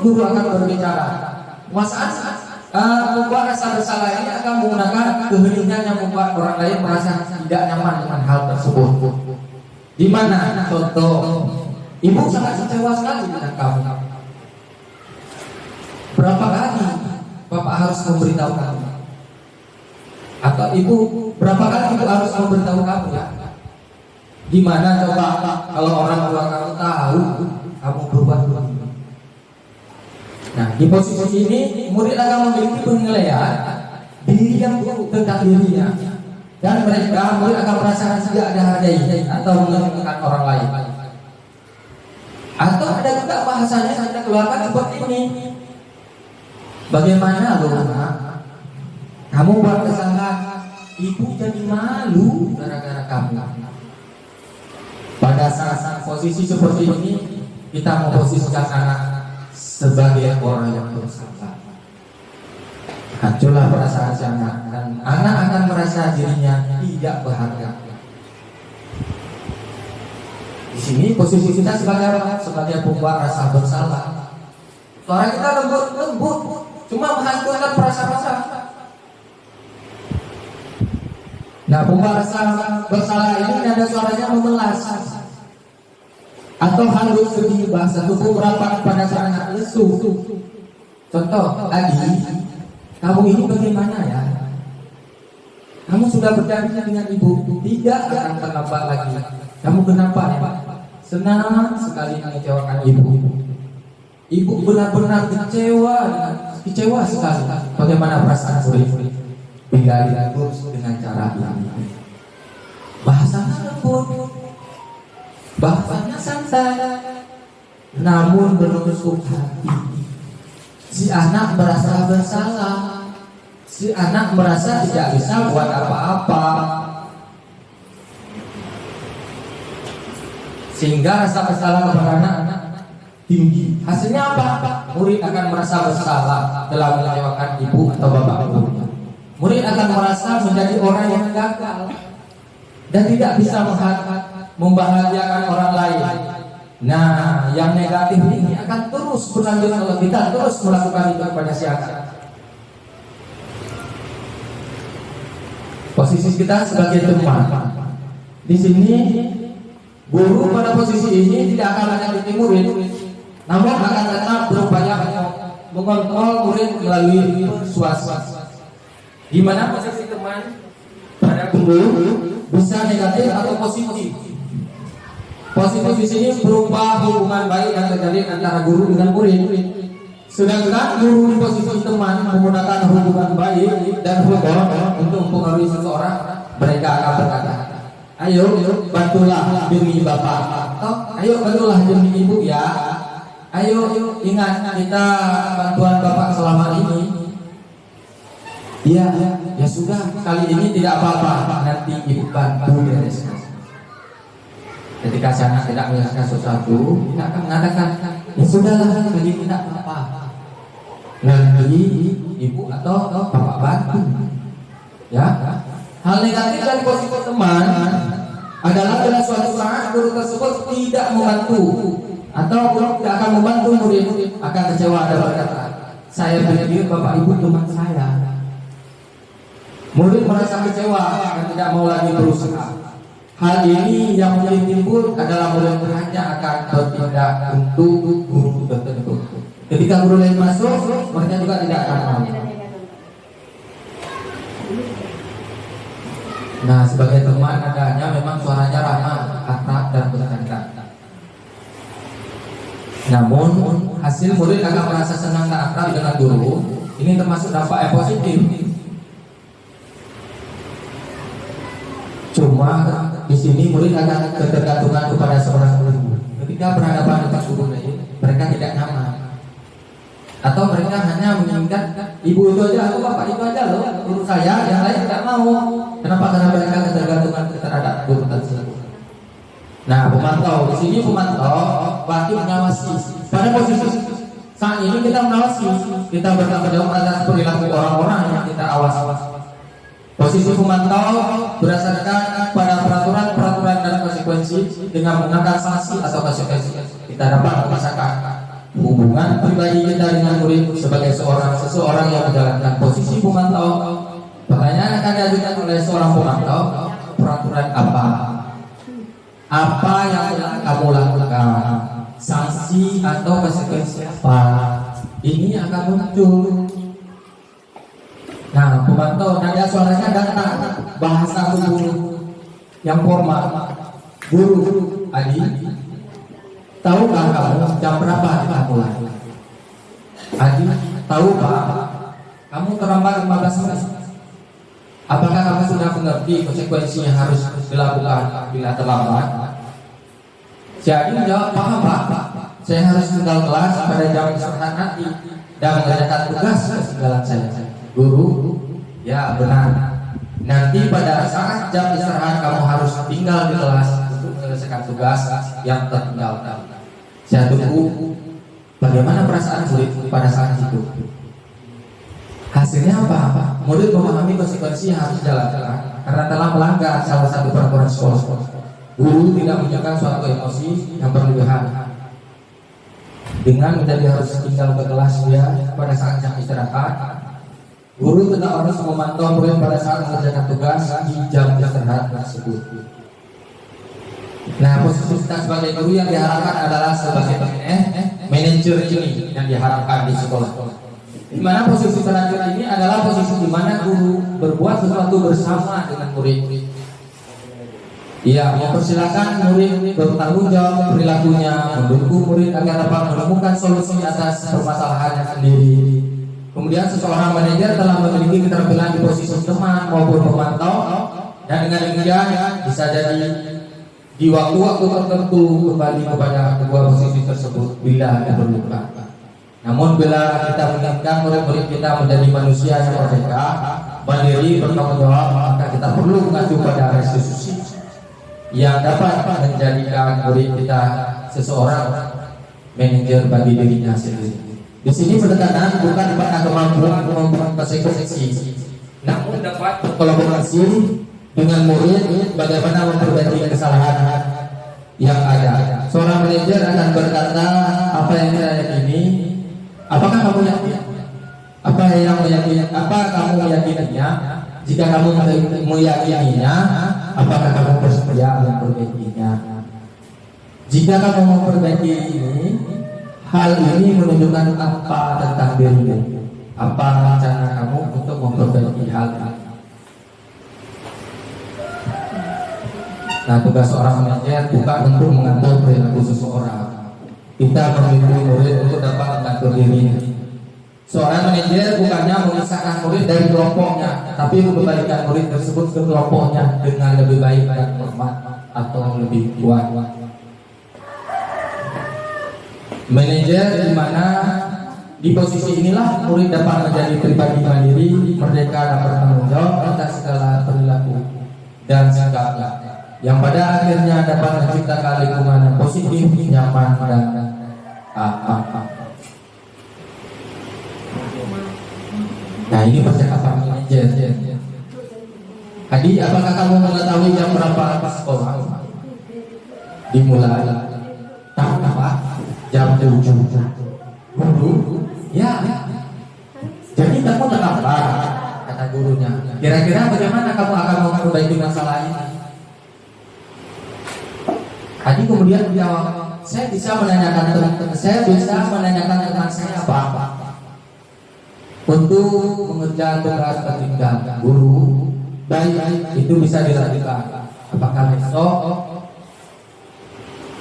Guru akan berbicara. Pembuat rasa bersalah ini akan menggunakan kehendak yang membuat orang lain merasa tidak nyaman dengan hal tersebut. Di mana? Contoh, ibu sangat kecewa sekali dengan kamu. Berapa kali bapak harus memberitahu kamu? Atau ibu berapa kali ibu harus memberitahu kamu ya? Gimana coba kalau orang tua kamu tahu kamu berbuat begini? Nah, di posisi ini murid akan memiliki penilaian diri yang buruk tentang dirinya, dan mereka murid akan merasa tidak ada hargai atau menginginkan orang lain. Atau ada juga bahasanya yang kita keluarkan seperti ini. Bagaimana loh anak? Kamu buat kesalahan, ibu jadi malu gara-gara kamu. Pada saat posisi seperti ini, kita memposisikan anak sebagai orang yang bersalah. Hancurlah perasaan anak, dan anak akan merasa dirinya tidak berharga. Di sini posisi kita sebagai apa? Sebagai pembuat rasa bersalah. Suara kita lembut, cuma menghancurkan perasaan. Nah, pembuat rasa bersalah ini ada suaranya memelas atau halus, sedih, bahasa tubuh merapat pada anak lesu. Contoh, Adi, kamu ini bagaimana ya? Kamu sudah berjanji dengan ibu tidak akan terlambat lagi. Kamu kenapa ya? Senang sekali mengecewakan ibu. Ibu benar-benar kecewa sekali. Bagaimana perasaan murid bila diatur dengan cara ini? Bahasanya lembut, bahasanya santai, namun menusuk hati. Si anak merasa bersalah, si anak merasa tidak bisa buat apa-apa, sehingga rasa bersalah kepada anak tinggi. Hasilnya apa? Murid akan merasa bersalah telah mengecewakan ibu atau bapak ibunya. Murid akan merasa menjadi orang yang gagal dan tidak bisa membahagiakan orang lain. Nah, yang negatif ini akan terus berlanjut kalau kita terus melakukan itu kepada si anak. Posisi kita sebagai teman. Di sini guru pada posisi ini tidak akan menyakiti murid, namun akan tetap berupaya mengontrol murid melalui persuasi. Di mana posisi teman pada guru bisa negatif atau positif. Positif di sini berupa hubungan baik yang terjadi antara guru dengan murid. Sedangkan guru di posisi teman menggunakan hubungan baik dan hubungan untuk mempengaruhi seseorang, mereka akan berkata, ayo bantulah demi bapak, atau ayo bantulah demi ibu ya, Ayo ingat kita bantuan Bapak selama ini. Iya, ya sudah, kali ini tidak apa-apa, nanti Ibu bantu bereskan. Ketika saya tidak menyelesaikan sesuatu, kita akan mengatakan, ya sudahlah, kali ini tidak apa-apa. Nanti Ibu atau Bapak bantu. Ya, hal negatif dari posisi teman adalah pada suatu saat guru tersebut tidak membantu atau tidak akan membantu murid, akan kecewa dan berkata, saya pikir Bapak Ibu teman saya. Murid merasa kecewa dan tidak mau lagi berusaha. Hal ini yang menjadi timbul adalah murid hanya akan bertindak untuk guru tertentu. Ketika guru lain masuk, mereka juga tidak akan mau. Nah, sebagai teman adanya memang suaranya ramah, akrab dan bercanda. Namun hasil murid akan merasa senang dan akrab dengan guru. Ini termasuk dampak yang positif. Cuma di sini murid akan ketergantungan kepada seorang guru. Ketika berhadapan dengan guru lain, mereka tidak nyaman. Atau mereka hanya menginginkan ibu itu aja, atau bapak itu aja loh, guru saya, yang lain tidak mau. Kenapa? Karena mereka ketergantungan terhadap guru tersebut. Nah, pemantau di sini pemantau berarti mengawasi. Pada posisi saat ini kita mengawasi, kita bertanggung jawab atas perilaku orang-orang yang kita awasi. Posisi pemantau berdasarkan pada peraturan dan konsekuensi dengan menggunakan sanksi atau konsekuensi. Kita dapat merasakan hubungan pribadi kita dengan murid sebagai seseorang yang menjalankan posisi pemantau. Pertanyaan akan diajukan oleh seorang pemantau, peraturan apa? Apa yang kamu lakukan? Sanksi atau konsekuensi apa? Ini akan muncul. Nah, pemantau nada suaranya datang, bahasa guru yang formal. Guru, Adi, tahukah kamu jam berapa kita mulai? Adi, tahu Pak, kamu terlambat 15 menit. Apakah kamu sudah mengerti konsekuensi yang harus dilakukan bila terlambat? Jadi menjawab, paham Pak, saya harus tinggal kelas pada jam istirahat nanti dan mengerjakan tugas ketinggalan saya. Guru, ya benar. Nanti pada saat jam istirahat kamu harus tinggal di kelas untuk menyelesaikan tugas yang tertinggal. Saya tunggu bagaimana perasaan murid pada saat itu. Hasilnya apa? Murid memahami konsekuensi yang harus dijalankan karena telah melanggar salah satu peraturan sekolah. Guru tidak menunjukkan suatu emosi yang berlebihan dengan menjadi harus tinggal ke kelas dia pada saat jam istirahat. Guru tetap harus memantau murid pada saat mengerjakan tugas di jam istirahat tersebut. Nah, posisi kita sebagai guru yang diharapkan adalah sebagai manajer ini yang diharapkan di sekolah. Di mana posisi selanjutnya ini adalah posisi di mana guru berbuat sesuatu bersama dengan murid. Ia mempersilahkan murid bertanggung jawab perilakunya, mendukung murid agar dapat menemukan solusi atas permasalahannya sendiri. Kemudian seseorang manajer telah memiliki keterampilan di posisi teman maupun pemantau, dan dengan demikian bisa jadi di waktu-waktu tertentu kembali kepada kedua posisi tersebut bila diperlukan. Namun bila kita menginginkan murid-murid kita menjadi manusia yang merdeka, mandiri, bertanggung jawab, maka kita perlu mengacu pada restitusi yang dapat menjadikan murid kita seseorang manajer bagi dirinya sendiri. Di sini pendekatan bukan pada kemampuan konsekuensi, namun dapat berkolaborasi dengan murid bagaimana memperbaiki kesalahan yang ada. Seorang manajer akan berkata, apa yang kita yakini, apakah kamu yakin? Apa kamu meyakininya? Jika kamu meyakininya, apakah kamu bersedia memperbaikinya? Jika kamu memperbaiki ini, hal ini menunjukkan apa tentang dirimu? Apa rencana kamu untuk memperbaiki hal ini? Nah, tugas seorang manajer bukan untuk mengatur perilaku seseorang. Kita membimbing murid untuk dapat mengatur dirinya. Seorang manajer bukannya memisahkan murid dari kelompoknya, tapi mengembalikan murid tersebut ke kelompoknya dengan lebih baik dan hormat atau lebih kuat. Manajer di mana di posisi inilah murid dapat menjadi pribadi mandiri, merdeka dan bertanggung jawab atas segala perilaku dan sikapnya, yang pada akhirnya dapat menciptakan lingkungan yang positif, nyaman dan Nah, ini percakapan manajer. Adi, apakah kamu mengetahui jam berapa sekolah dimulai? Tahu apa? Jam 7. Guru? Ya. Jadi kamu kenapa? Kata gurunya. Kira-kira bagaimana kamu akan memperbaiki masalah ini? Adi kemudian menjawab, saya bisa menanyakan teman teman saya apa? Untuk mengerjakan tugas ketika guru, baik, itu bisa dilakukan. Apakah besok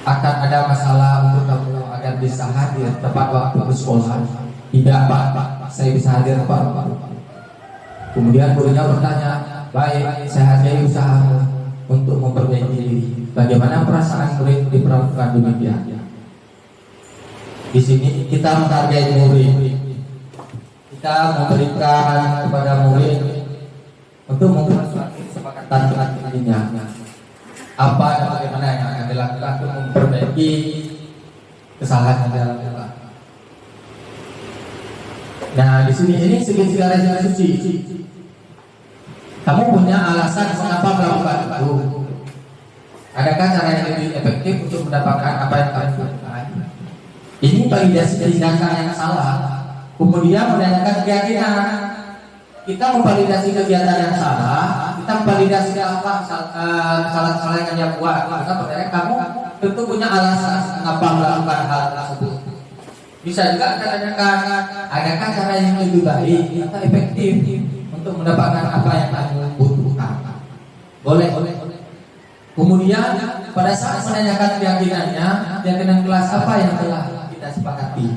akan ada masalah untuk kamu agar bisa hadir tepat waktu ke sekolah? Tidak, Pak, saya bisa hadir tepat waktu. Kemudian gurunya bertanya, baik, saya hargai usaha untuk memperbaiki diri. Bagaimana perasaan murid diperlakukan demikian? Di sini kita menghargai murid. Kita memberikan kepada murid untuk membuat suatu kesepakatan dengan dirinya. Apa dan bagaimana yang akan dilakukan untuk memperbaiki kesalahan yang dilakukan. Nah, di sini ini segala suci. Kamu punya alasan mengapa melakukan itu? Adakah cara yang lebih efektif untuk mendapatkan apa yang kamu lakukan? Ini validasi tindakan yang salah. Kemudian menanyakan keyakinan. Kita memvalidasi kegiatan yang salah, kita memvalidasi apa kesalahan yang dia buat. Maka pertanyaan kamu tentu punya alasan mengapa melakukan hal tersebut. Bisa juga kita tanyakan, adakah cara yang lebih baik atau efektif untuk mendapatkan apa yang kamu butuhkan? Boleh. Kemudian pada saat menanyakan keyakinan kelas apa yang telah kita sepakati.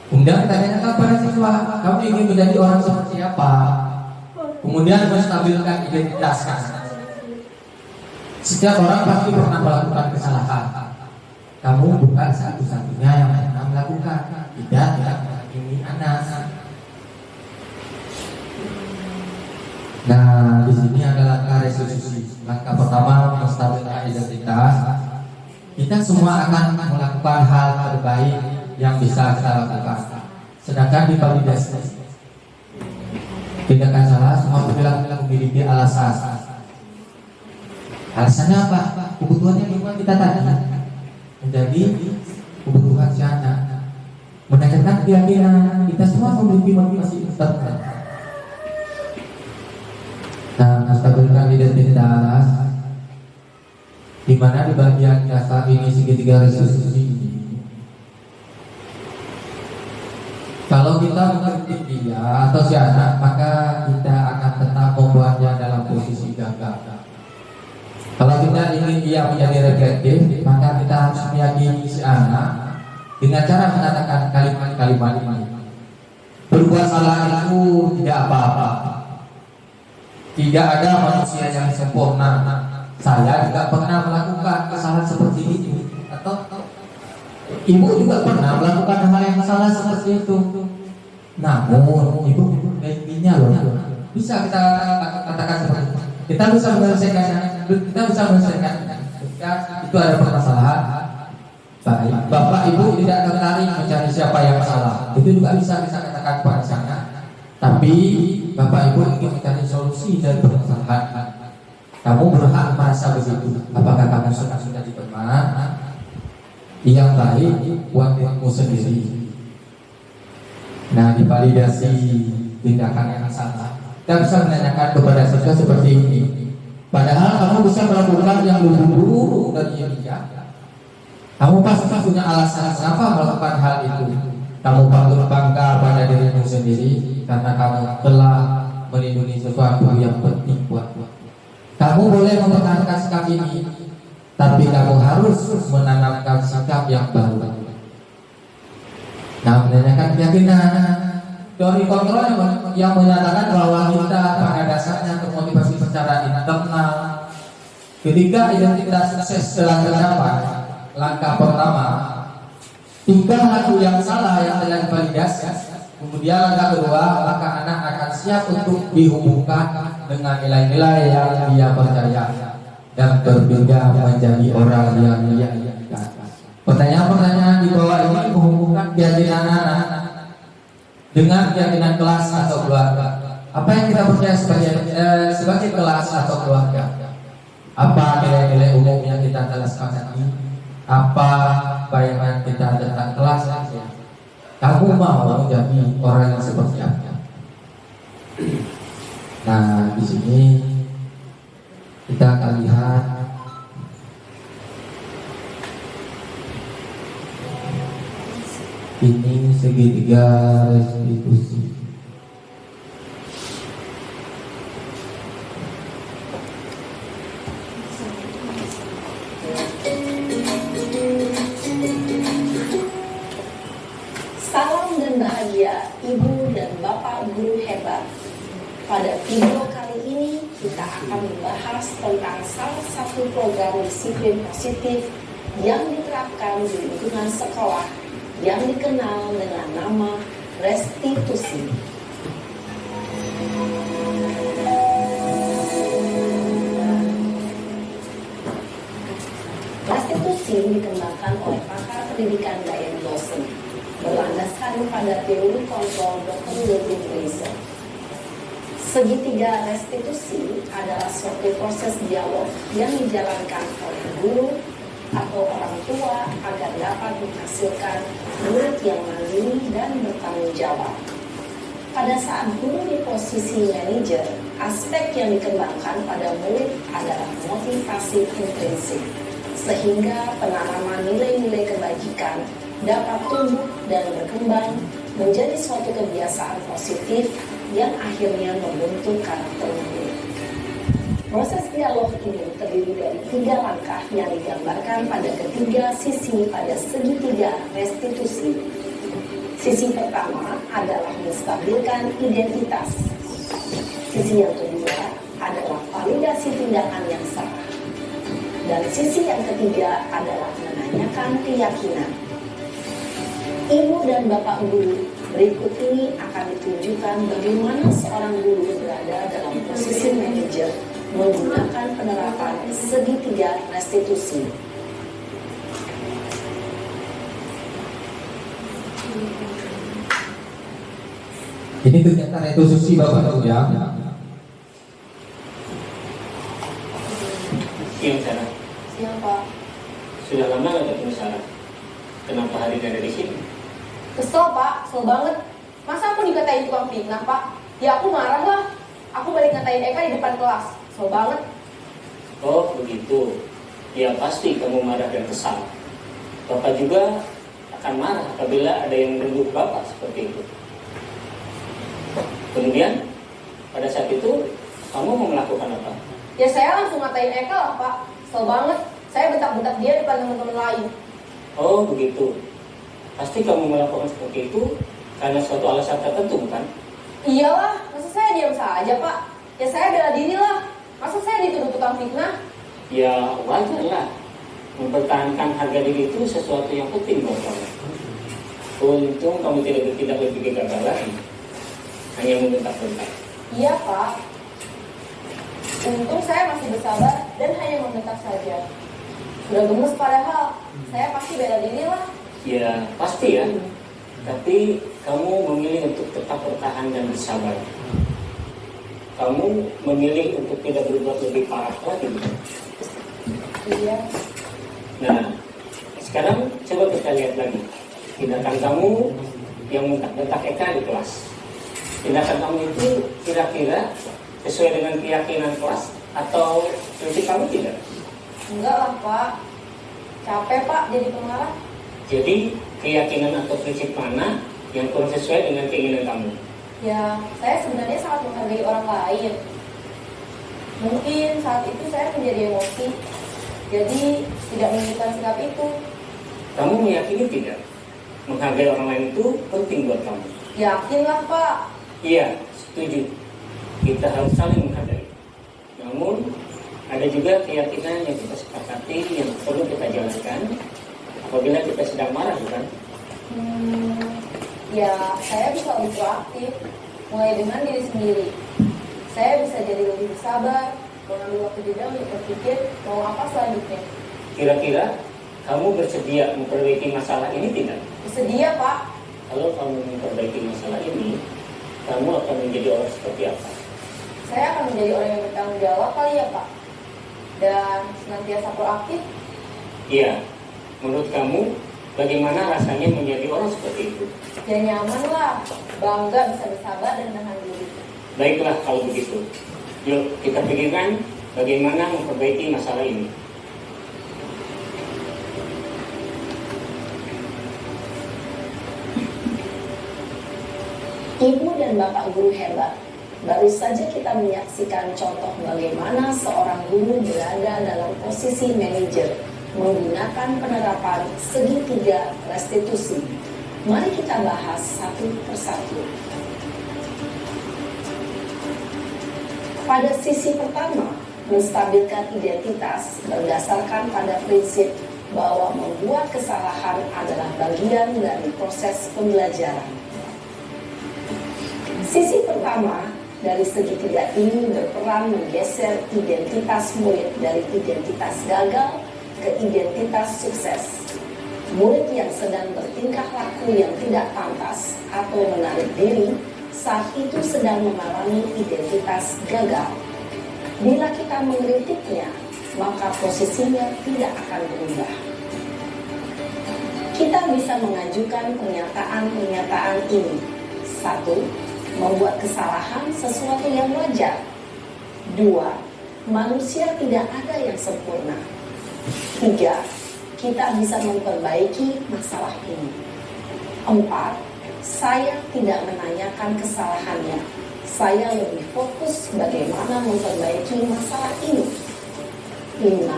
Kemudian tanya kepada siswa, kamu ingin menjadi orang seperti apa? Kemudian menstabilkan identitas. Setiap orang pasti pernah melakukan kesalahan. Kamu bukan satu-satunya yang pernah melakukan. Tidak, ini anak. Nah, di sini adalah langkah restitusi. Langkah pertama menstabilkan identitas. Kita semua akan melakukan hal terbaik yang bisa kita lakukan. Sedangkan divalidasi tindakan salah, semua perilaku memiliki alasan. Alasannya apa? Kebutuhannya lingkungan kita tadi menjadi kebutuhan si anak. Menanyakan keyakinan, kita semua memiliki motivasi tertentu. Nah, menstabilkan identitas, di mana di bagian dasar ini segitiga restitusi. Kalau kita mengkritik dia atau si anak, maka kita akan tetap membuatnya dalam posisi gagal. Kalau kita ingin dia menjadi reflektif, maka kita harus meyakini si anak dengan cara mengatakan kalimat-kalimat ini. Berbuat salah itu tidak apa-apa. Tidak ada manusia yang sempurna. Saya juga pernah melakukan kesalahan seperti itu. Atau ibu juga pernah melakukan hal yang salah seperti itu. Namun ibu baiknya loh. Bisa kita katakan seperti itu. Kita bisa menyelesaikan. Ketika itu ada permasalahan. Baik, bapak ibu tidak tertarik mencari siapa yang salah. Itu juga bisa katakan kepada sana. Tapi bapak ibu ingin mencari solusi dari permasalahan. Kamu berhak merasa begitu. Apakah kamu sudah diterima yang baik buat dirimu sendiri? Nah, divalidasi tindakan yang salah. Kita bisa menanyakan kepada siswa seperti ini. Padahal kamu bisa melakukan yang lebih buruk dari ini. Kamu pasti punya alasan kenapa melakukan hal itu. Kamu patut bangga pada dirimu sendiri karena kamu telah melindungi sesuatu yang penting buatmu. Kamu boleh mempertahankan sikap ini, tapi kamu harus menanamkan sikap yang baru. Nah, menanyakan keyakinan. Teori kontrol yang menyatakan bahwa kita pada dasarnya termotivasi secara internal. Ketika identitas sukses telah tercapai, langkah pertama tingkah laku yang salah yang telah divalidasi. Kemudian langkah kedua, maka anak akan siap untuk dihubungkan dengan nilai-nilai yang dia percaya dan berbeda menjadi orang yang dia inginkan. Pertanyaan-pertanyaan di bawah ini menghubungkan keyakinan anak dengan keyakinan kelas atau keluarga. Apa yang kita percaya sebagai kelas atau keluarga? Apa nilai-nilai umum yang kita telah sepakati? Apa bayangan kita tentang kelas? Kamu mau menjadi orang yang seperti apa? Nah, di sini kita akan lihat ini segitiga restitusi. Salam dan bahagia Ibu dan Bapak guru hebat. Pada video kali ini kita akan membahas tentang salah satu program disiplin positif yang diterapkan di lingkungan sekolah yang dikenal dengan nama restitusi. Restitusi dikembangkan oleh pakar pendidikan Diane Lawson berlandaskan pada teori kontrol Dr. Ludwig Reiser. Segitiga restitusi adalah suatu proses dialog yang dijalankan oleh guru atau orang tua agar dapat menghasilkan murid yang mandiri dan bertanggung jawab. Pada saat guru di posisi manajer, aspek yang dikembangkan pada murid adalah motivasi intrinsik, sehingga penanaman nilai-nilai kebajikan dapat tumbuh dan berkembang menjadi suatu kebiasaan positif yang akhirnya membentuk karakter murid. Proses dialog ini terdiri dari 3 langkah yang digambarkan pada ketiga sisi pada segitiga restitusi. Sisi pertama adalah menstabilkan identitas. Sisi yang kedua adalah validasi tindakan yang salah. Dan sisi yang ketiga adalah menanyakan keyakinan. Ibu dan Bapak guru, berikut ini akan ditunjukkan bagaimana seorang guru berada dalam posisi manajer menggunakan penerapan segitiga restitusi. Ini kegiatan restitusi Bapak Ibu ya. Siang sana. Siang Pak. Sudah lama nggak ketemu sana? Kenapa hari ini ada di sini? Kesel Pak, kesel banget. Masa aku dikatain tukang fitnah Pak? Ya aku marah lah. Aku balik ngatain Eka di depan kelas. Kesel banget. Oh begitu. Ya pasti kamu marah dan kesal. Bapak juga akan marah apabila ada yang menuduh Bapak seperti itu. Kemudian pada saat itu kamu mau melakukan apa? Ya saya langsung ngatain Eka lah Pak. Kesel banget. Saya bentak-bentak dia depan teman-teman lain. Oh begitu. Pasti kamu melakukan seperti itu karena suatu alasan tertentu, bukan? Iyalah, masa saya diam saja Pak? Ya saya bela diri lah. Masa saya dituduh tukang fitnah? Ya wajar lah. Mempertahankan harga diri itu sesuatu yang penting buat kamu. Untung kamu tidak bertindak lebih gegabah lagi. Hanya membentak-bentak. Iya Pak. Untung saya masih bersabar dan hanya membentak saja. Sudah gemes padahal. Saya pasti bela diri lah. Ya pasti ya. Tapi kamu memilih untuk tetap bertahan dan bersabar. Kamu memilih untuk tidak berbuat lebih parah lagi. Iya. Nah, sekarang coba kita lihat lagi tindakan kamu yang bentak-bentak Eka di kelas. Tindakan kamu itu kira-kira sesuai dengan keyakinan kelas atau prinsip kamu tidak? Enggak lah Pak. Capek Pak jadi pemarah. Jadi keyakinan atau prinsip mana yang kurang sesuai dengan keinginan kamu? Ya, saya sebenarnya sangat menghargai orang lain. Mungkin saat itu saya menjadi emosi. Jadi tidak menunjukkan sikap itu. Kamu meyakini tidak? Menghargai orang lain itu penting buat kamu. Yakinlah Pak. Iya, setuju. Kita harus saling menghargai. Namun, ada juga keyakinan yang kita sepakati yang perlu kita jalankan apabila kita sedang marah, bukan? Ya, saya bisa lebih proaktif, mulai dengan diri sendiri. Saya bisa jadi lebih bersabar, mengambil waktu jeda untuk berpikir mau apa selanjutnya. Kira-kira kamu bersedia memperbaiki masalah ini tidak? Bersedia, Pak. Kalau kamu memperbaiki masalah ini, kamu akan menjadi orang seperti apa? Saya akan menjadi orang yang bertanggung jawab kali ya, Pak. Dan senantiasa proaktif. Iya, menurut kamu bagaimana rasanya menjadi orang seperti itu? Ya nyaman lah, bangga bisa bersabar dan menahan diri. Baiklah kalau begitu. Yuk kita pikirkan bagaimana memperbaiki masalah ini. Ibu dan Bapak guru hebat. Baru saja kita menyaksikan contoh bagaimana seorang guru berada dalam posisi manajer menggunakan penerapan segitiga restitusi. Mari kita bahas satu persatu. Pada sisi pertama, menstabilkan identitas berdasarkan pada prinsip bahwa membuat kesalahan adalah bagian dari proses pembelajaran. Sisi pertama dari segitiga ini berperan menggeser identitas murid dari identitas gagal ke identitas sukses. Murid yang sedang bertingkah laku yang tidak pantas atau menarik diri saat itu sedang mengalami identitas gagal. Bila kita mengkritiknya, maka posisinya tidak akan berubah. Kita bisa mengajukan pernyataan-pernyataan ini. 1. Membuat kesalahan sesuatu yang wajar. 2. Manusia tidak ada yang sempurna. 3. Kita bisa memperbaiki masalah ini. 4. Saya tidak menanyakan kesalahannya. Saya lebih fokus bagaimana memperbaiki masalah ini. 5.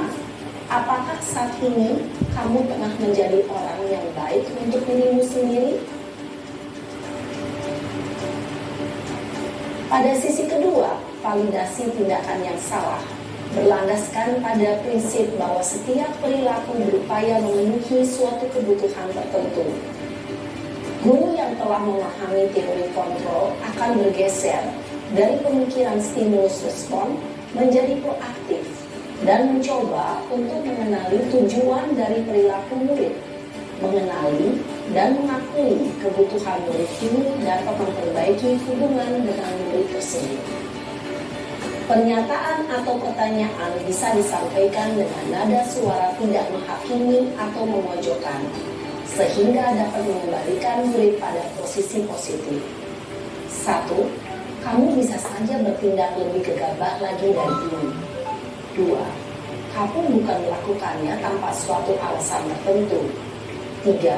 Apakah saat ini kamu tengah menjadi orang yang baik untuk dirimu sendiri? Pada sisi kedua, validasi tindakan yang salah berlandaskan pada prinsip bahwa setiap perilaku berupaya memenuhi suatu kebutuhan tertentu. Guru yang telah memahami teori kontrol akan bergeser dari pemikiran stimulus respon menjadi proaktif dan mencoba untuk mengenali tujuan dari perilaku murid, mengenali dan mengakui kebutuhan murid ini dapat memperbaiki hubungan dengan murid tersebut. Pernyataan atau pertanyaan bisa disampaikan dengan nada suara tidak menghakimi atau memojokkan, sehingga dapat mengembalikan murid pada posisi positif. 1. Kamu bisa saja bertindak lebih gegabah lagi dari ini. 2. Kamu bukan melakukannya tanpa suatu alasan tertentu. 3.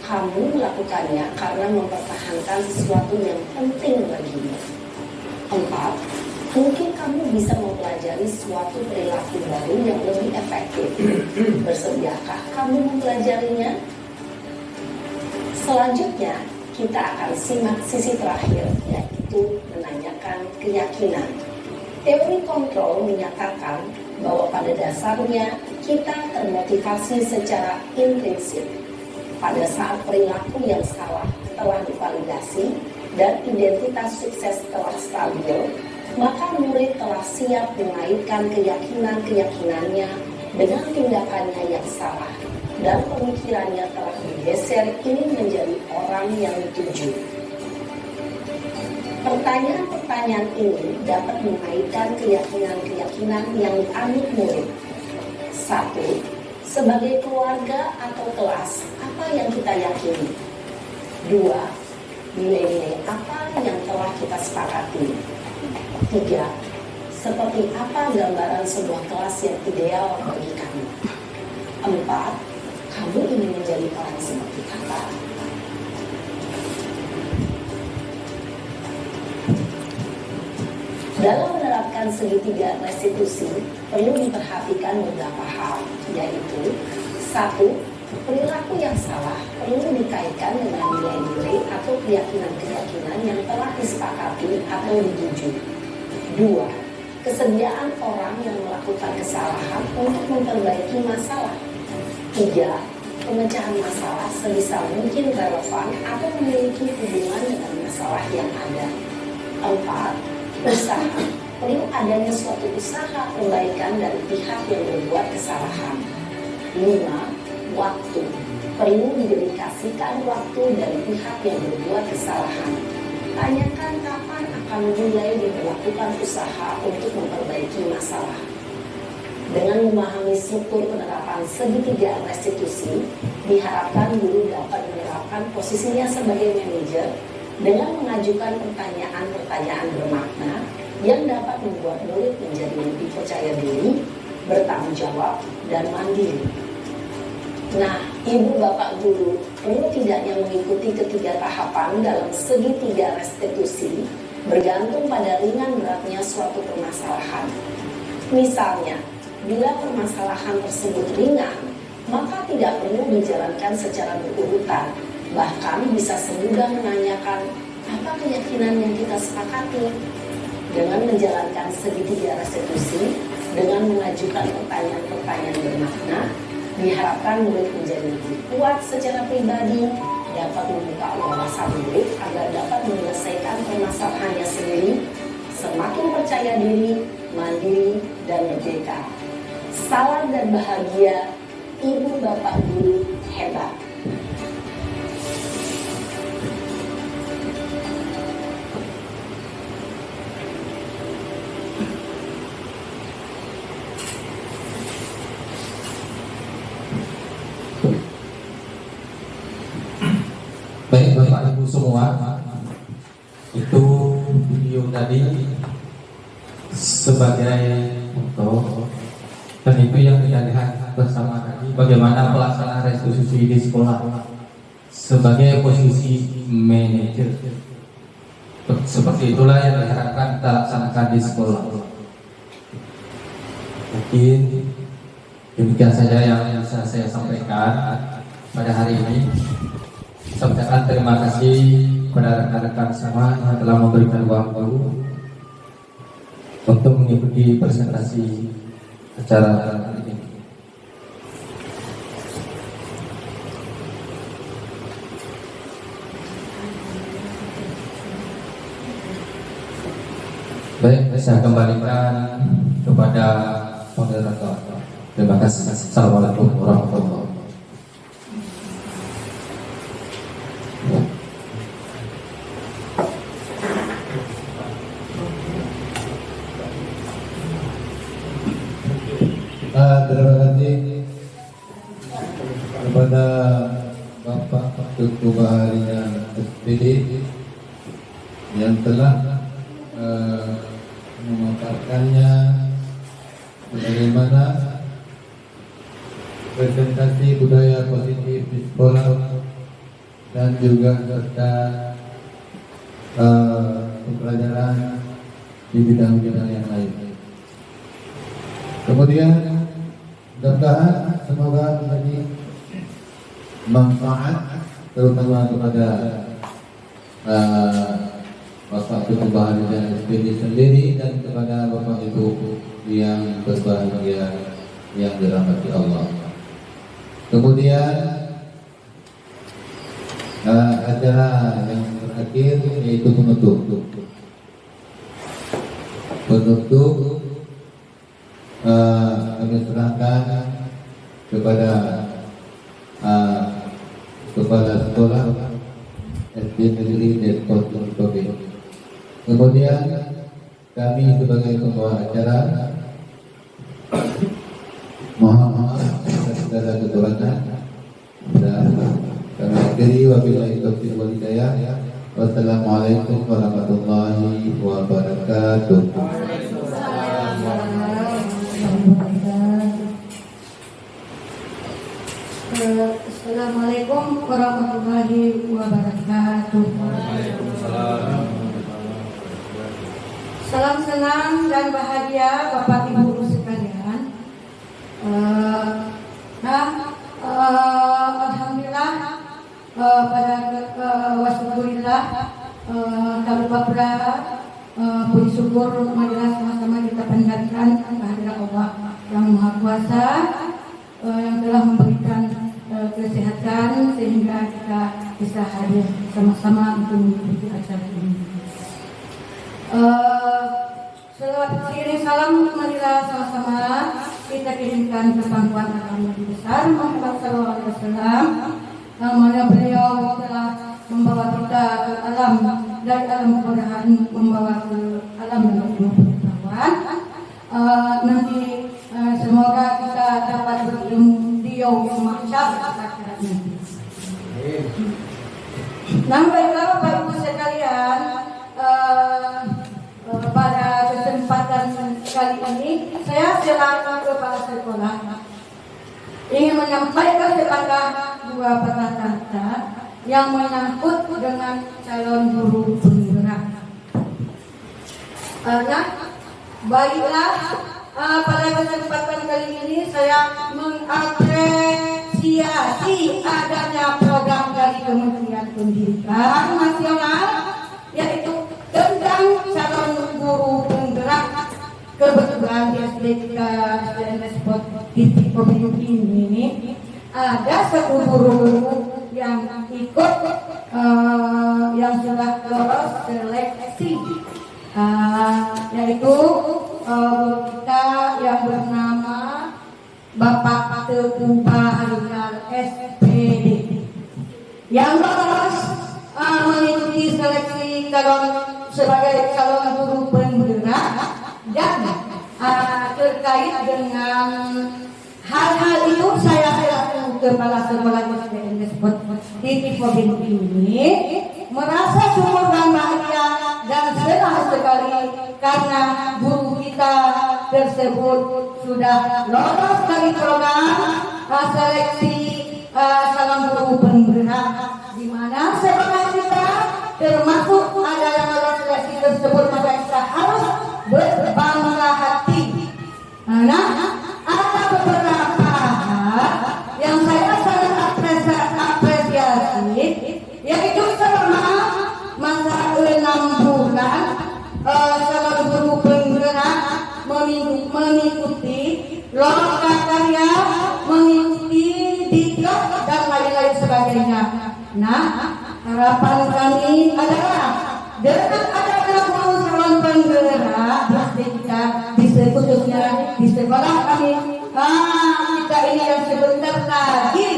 Kamu melakukannya karena mempertahankan sesuatu yang penting bagimu. 4. Mungkin kamu bisa mempelajari suatu perilaku baru yang lebih efektif. Bersediakah kamu mempelajarinya? Selanjutnya, kita akan simak sisi terakhir, yaitu menanyakan keyakinan. Teori kontrol menyatakan bahwa pada dasarnya kita termotivasi secara intrinsik. Pada saat perilaku yang salah telah divalidasi dan identitas sukses telah stabil, maka murid telah siap mengaitkan keyakinan-keyakinannya dengan tindakannya yang salah dan pemikirannya telah digeser ini menjadi orang yang dituju. Pertanyaan-pertanyaan ini dapat mengaitkan keyakinan-keyakinan yang dianut murid. 1. Sebagai keluarga atau kelas, apa yang kita yakini? 2. Nilai-nilai apa yang telah kita sepakati? 3. Seperti apa gambaran sebuah kelas yang ideal bagi kamu? 4. Kamu ingin menjadi orang seperti apa? Dalam menerapkan segitiga restitusi, perlu diperhatikan beberapa hal, yaitu 1. Perilaku yang salah perlu dikaitkan dengan nilai-nilai atau keyakinan-keyakinan yang telah disepakati atau dituju. 2. Kesediaan orang yang melakukan kesalahan untuk memperbaiki masalah. 3. pemecahan masalah sebisa mungkin relevan atau memiliki hubungan dengan masalah yang ada. 4. Usaha. Perlu adanya suatu usaha perbaikan dari pihak yang berbuat kesalahan. 5. Waktu. Perlu didedikasikan waktu dari pihak yang berbuat kesalahan. Tanyakan kapan akan mulai diberlakukan usaha untuk memperbaiki masalah. Dengan memahami struktur penerapan segitiga restitusi, diharapkan guru dapat menerapkan posisinya sebagai manajer dengan mengajukan pertanyaan-pertanyaan bermakna yang dapat membuat murid menjadi lebih percaya diri, bertanggung jawab, dan mandiri. Nah, Ibu Bapak Guru perlu tidaknya mengikuti ketiga tahapan dalam segitiga restitusi bergantung pada ringan beratnya suatu permasalahan. Misalnya, bila permasalahan tersebut ringan, maka tidak perlu dijalankan secara berurutan. Bahkan bisa semudah menanyakan apa keyakinan yang kita sepakati. Dengan menjalankan segitiga restitusi, dengan mengajukan pertanyaan-pertanyaan bermakna, diharapkan murid menjadi lebih kuat secara pribadi, dapat membuka wawasan murid agar dapat menyelesaikan permasalahannya sendiri, semakin percaya diri, mandiri, dan merdeka. Salam dan bahagia, Ibu Bapak Guru hebat. Baik Bapak Ibu semua, itu video tadi sebagai contoh, dan itu yang kita lihat bersama tadi bagaimana pelaksanaan restitusi di sekolah sebagai posisi manajer. Seperti itulah yang diharapkan kita laksanakan di sekolah. Mungkin demikian saja yang bisa saya sampaikan pada hari ini. Sampaikan terima kasih kepada rekan-rekan semua yang telah memberikan waktu untuk mengikuti presentasi acara hari ini. Baik, saya kembalikan kepada moderator. Terima kasih. Assalamualaikum warahmatullahi wabarakatuh. Terima kasih kepada Bapak Ketua Harian SPD yang telah memaparkannya bagaimana presentasi budaya positif di sekolah dan juga serta pembelajaran di bidang-bidang yang lain. Kemudian mudah-mudahan semoga menjadi manfaat terutama kepada Bapak Ketua Harian SPD sendiri dan kepada Bapak Ibu yang berbahagia yang dirahmati Allah. Kemudian acara yang terakhir yaitu penutup. Kami serahkan kepada kepala sekolah SD Negeri Depok Jombang. Kemudian kami sebagai pembawa acara mohon maaf atas segala kekurangan dan kami akhiri wabillahi taufiq wal hidayah. Wassalamualaikum warahmatullahi wabarakatuh. Assalamualaikum warahmatullahi wabarakatuh. Salam senang dan bahagia Bapak Ibu Guru sekalian. Alhamdulillah pada wasyukurillah kami Papra puji syukur marilah sama-sama kita panjatkan kehadirat Allah yang Maha Kuasa yang telah memberikan kesehatan sehingga kita bisa hadir sama-sama untuk mengikuti acara ini. Seiring salam, marilah sama-sama kita kirimkan ke pangkuan agama Nabi besar Muhammad SAW. Mana beliau telah membawa kita ke alam dari alam kemudahan membawa ke alam yang penuh pengetahuan. Nanti semoga kita dapat berilmu di yaumul mahsyar akhirat nanti. Nah, baiklah Bapak Ibu sekalian, pada kesempatan kali ini saya selaku kepala sekolah ingin menyampaikan sepatah dua patah kata yang menyangkut dengan calon guru penggerak. Baiklah, pada kesempatan kali ini saya mengapresiasi adanya program dari Kementerian Pendidikan Nasional, yaitu tentang calon guru penggerak. Kebetulan di SD kita Sport Titik Community ini ada 10 guru yang ikut yang sudah lolos seleksi, yaitu kita yang bernama Bapak Teguh Harinal SPD yang lolos mengikuti seleksi sebagai calon guru penggerak. Dan terkait dengan hal-hal itu saya selaku kepala sekolah SDN Sport Titik Provinsi ini merasa sungguh bahagia dan senang sekali karena guru kita tersebut sudah lolos dari program seleksi calon guru penggerak, di mana sekolah kita termasuk ada yang lolos seleksi tersebut, maka kita harus berbangga hati. Nah, ada beberapa hal yang saya sangat apresiasi, yaitu selama masa 6 bulan calon guru penggerak mengikuti lomba karya, mengikuti diklat dan lain-lain sebagainya. Nah, harapan kami adalah dengan adanya guru calon penggerak kita khususnya di sekolah kami, kita ini yang sebentar lagi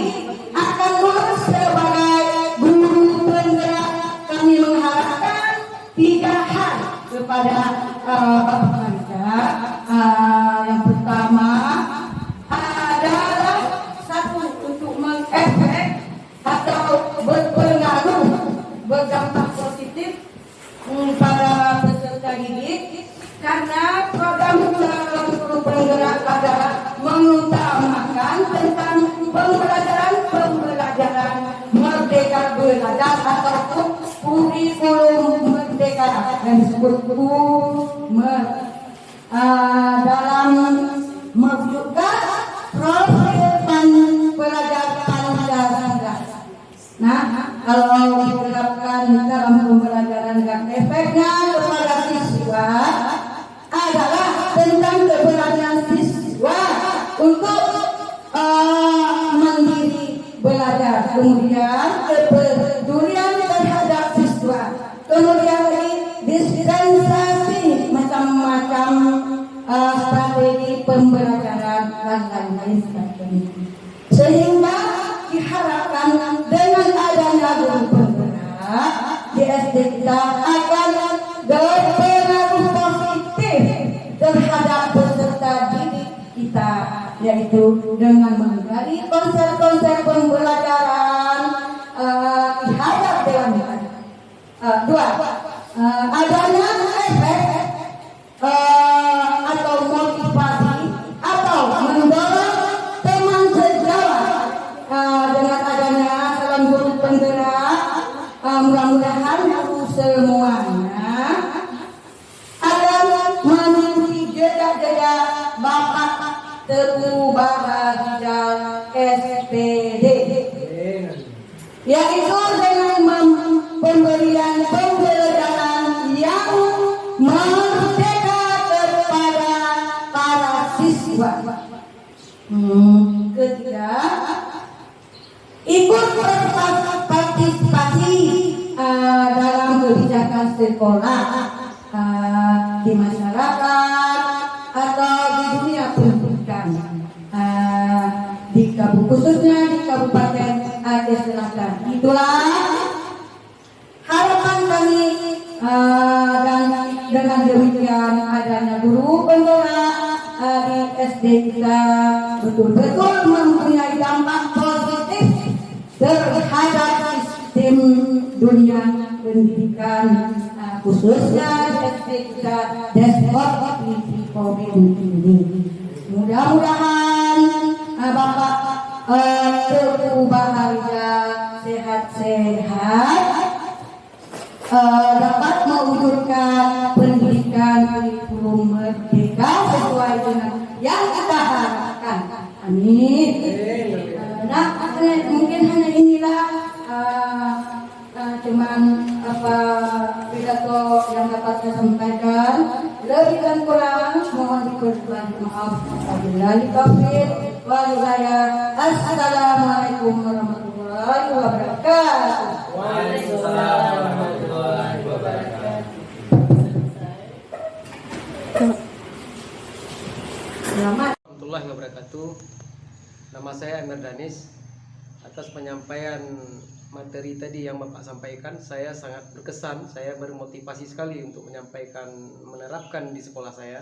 akan lulus sebagai guru penggerak. Kami mengharapkan 3 hal kepada Bapak kita. Yang pertama adalah satu, untuk mengefek atau berpengaruh, berdampak positif pada peserta didik, karena program calon guru penggerak adalah mengutamakan tentang pembelajaran merdeka belajar ataupun kurikulum merdeka yang disebut KUMER dalam mewujudkan profil pelajar Pancasila. Nah, kalau diterapkan dalam pembelajaran dan efeknya kepada siswa adalah tentang keberanian siswa untuk mandiri belajar, kemudian kepedulian terhadap siswa, kemudian lagi dispensasi macam-macam strategi pembelajaran dan lain-lain sebagainya, sehingga diharapkan dengan adanya guru penggerak di SD kita akan berpengaruh positif terhadap peserta didik kita, yaitu dengan menggali konsep-konsep pembelajaran terhadap dewan. 2. Adanya efek atau motivasi atau mendorong teman sejawat dengan adanya calon guru penggerak. Mudah-mudahan guru semuanya akan mengikuti jejak-jejak Bapak Teguh Harinal SPD, yaitu dengan pemberian pembelajaran yang kebijakan sekolah di masyarakat atau di dunia pendidikan khususnya di Kabupaten Aceh Selatan. Itulah harapan kami dan dengan demikian adanya guru penggerak di SD kita betul-betul mempunyai dampak positif terhadap sistem dunia pendidikan khususnya SD kita Despot di Provinsi ini. Mudah-mudahan Bapak Teguh Bahagia sehat-sehat dapat mewujudkan pendidikan kurikulum merdeka sesuai dengan yang kita harapkan. Amin. Nah, mungkin hanya inilah cuman pidato yang dapat saya sampaikan. Lebih dan kurang mohon diperbantu maaf. Wabillahi taufiq wal hidayah. Assalamualaikum warahmatullahi wabarakatuh. Waalaikumsalam warahmatullahi wabarakatuh. Selamat. Warahmatullahi wabarakatuh. Nama saya Emir Danis. Atas penyampaian materi tadi yang Bapak sampaikan, saya sangat berkesan. Saya bermotivasi sekali untuk menerapkan di sekolah saya.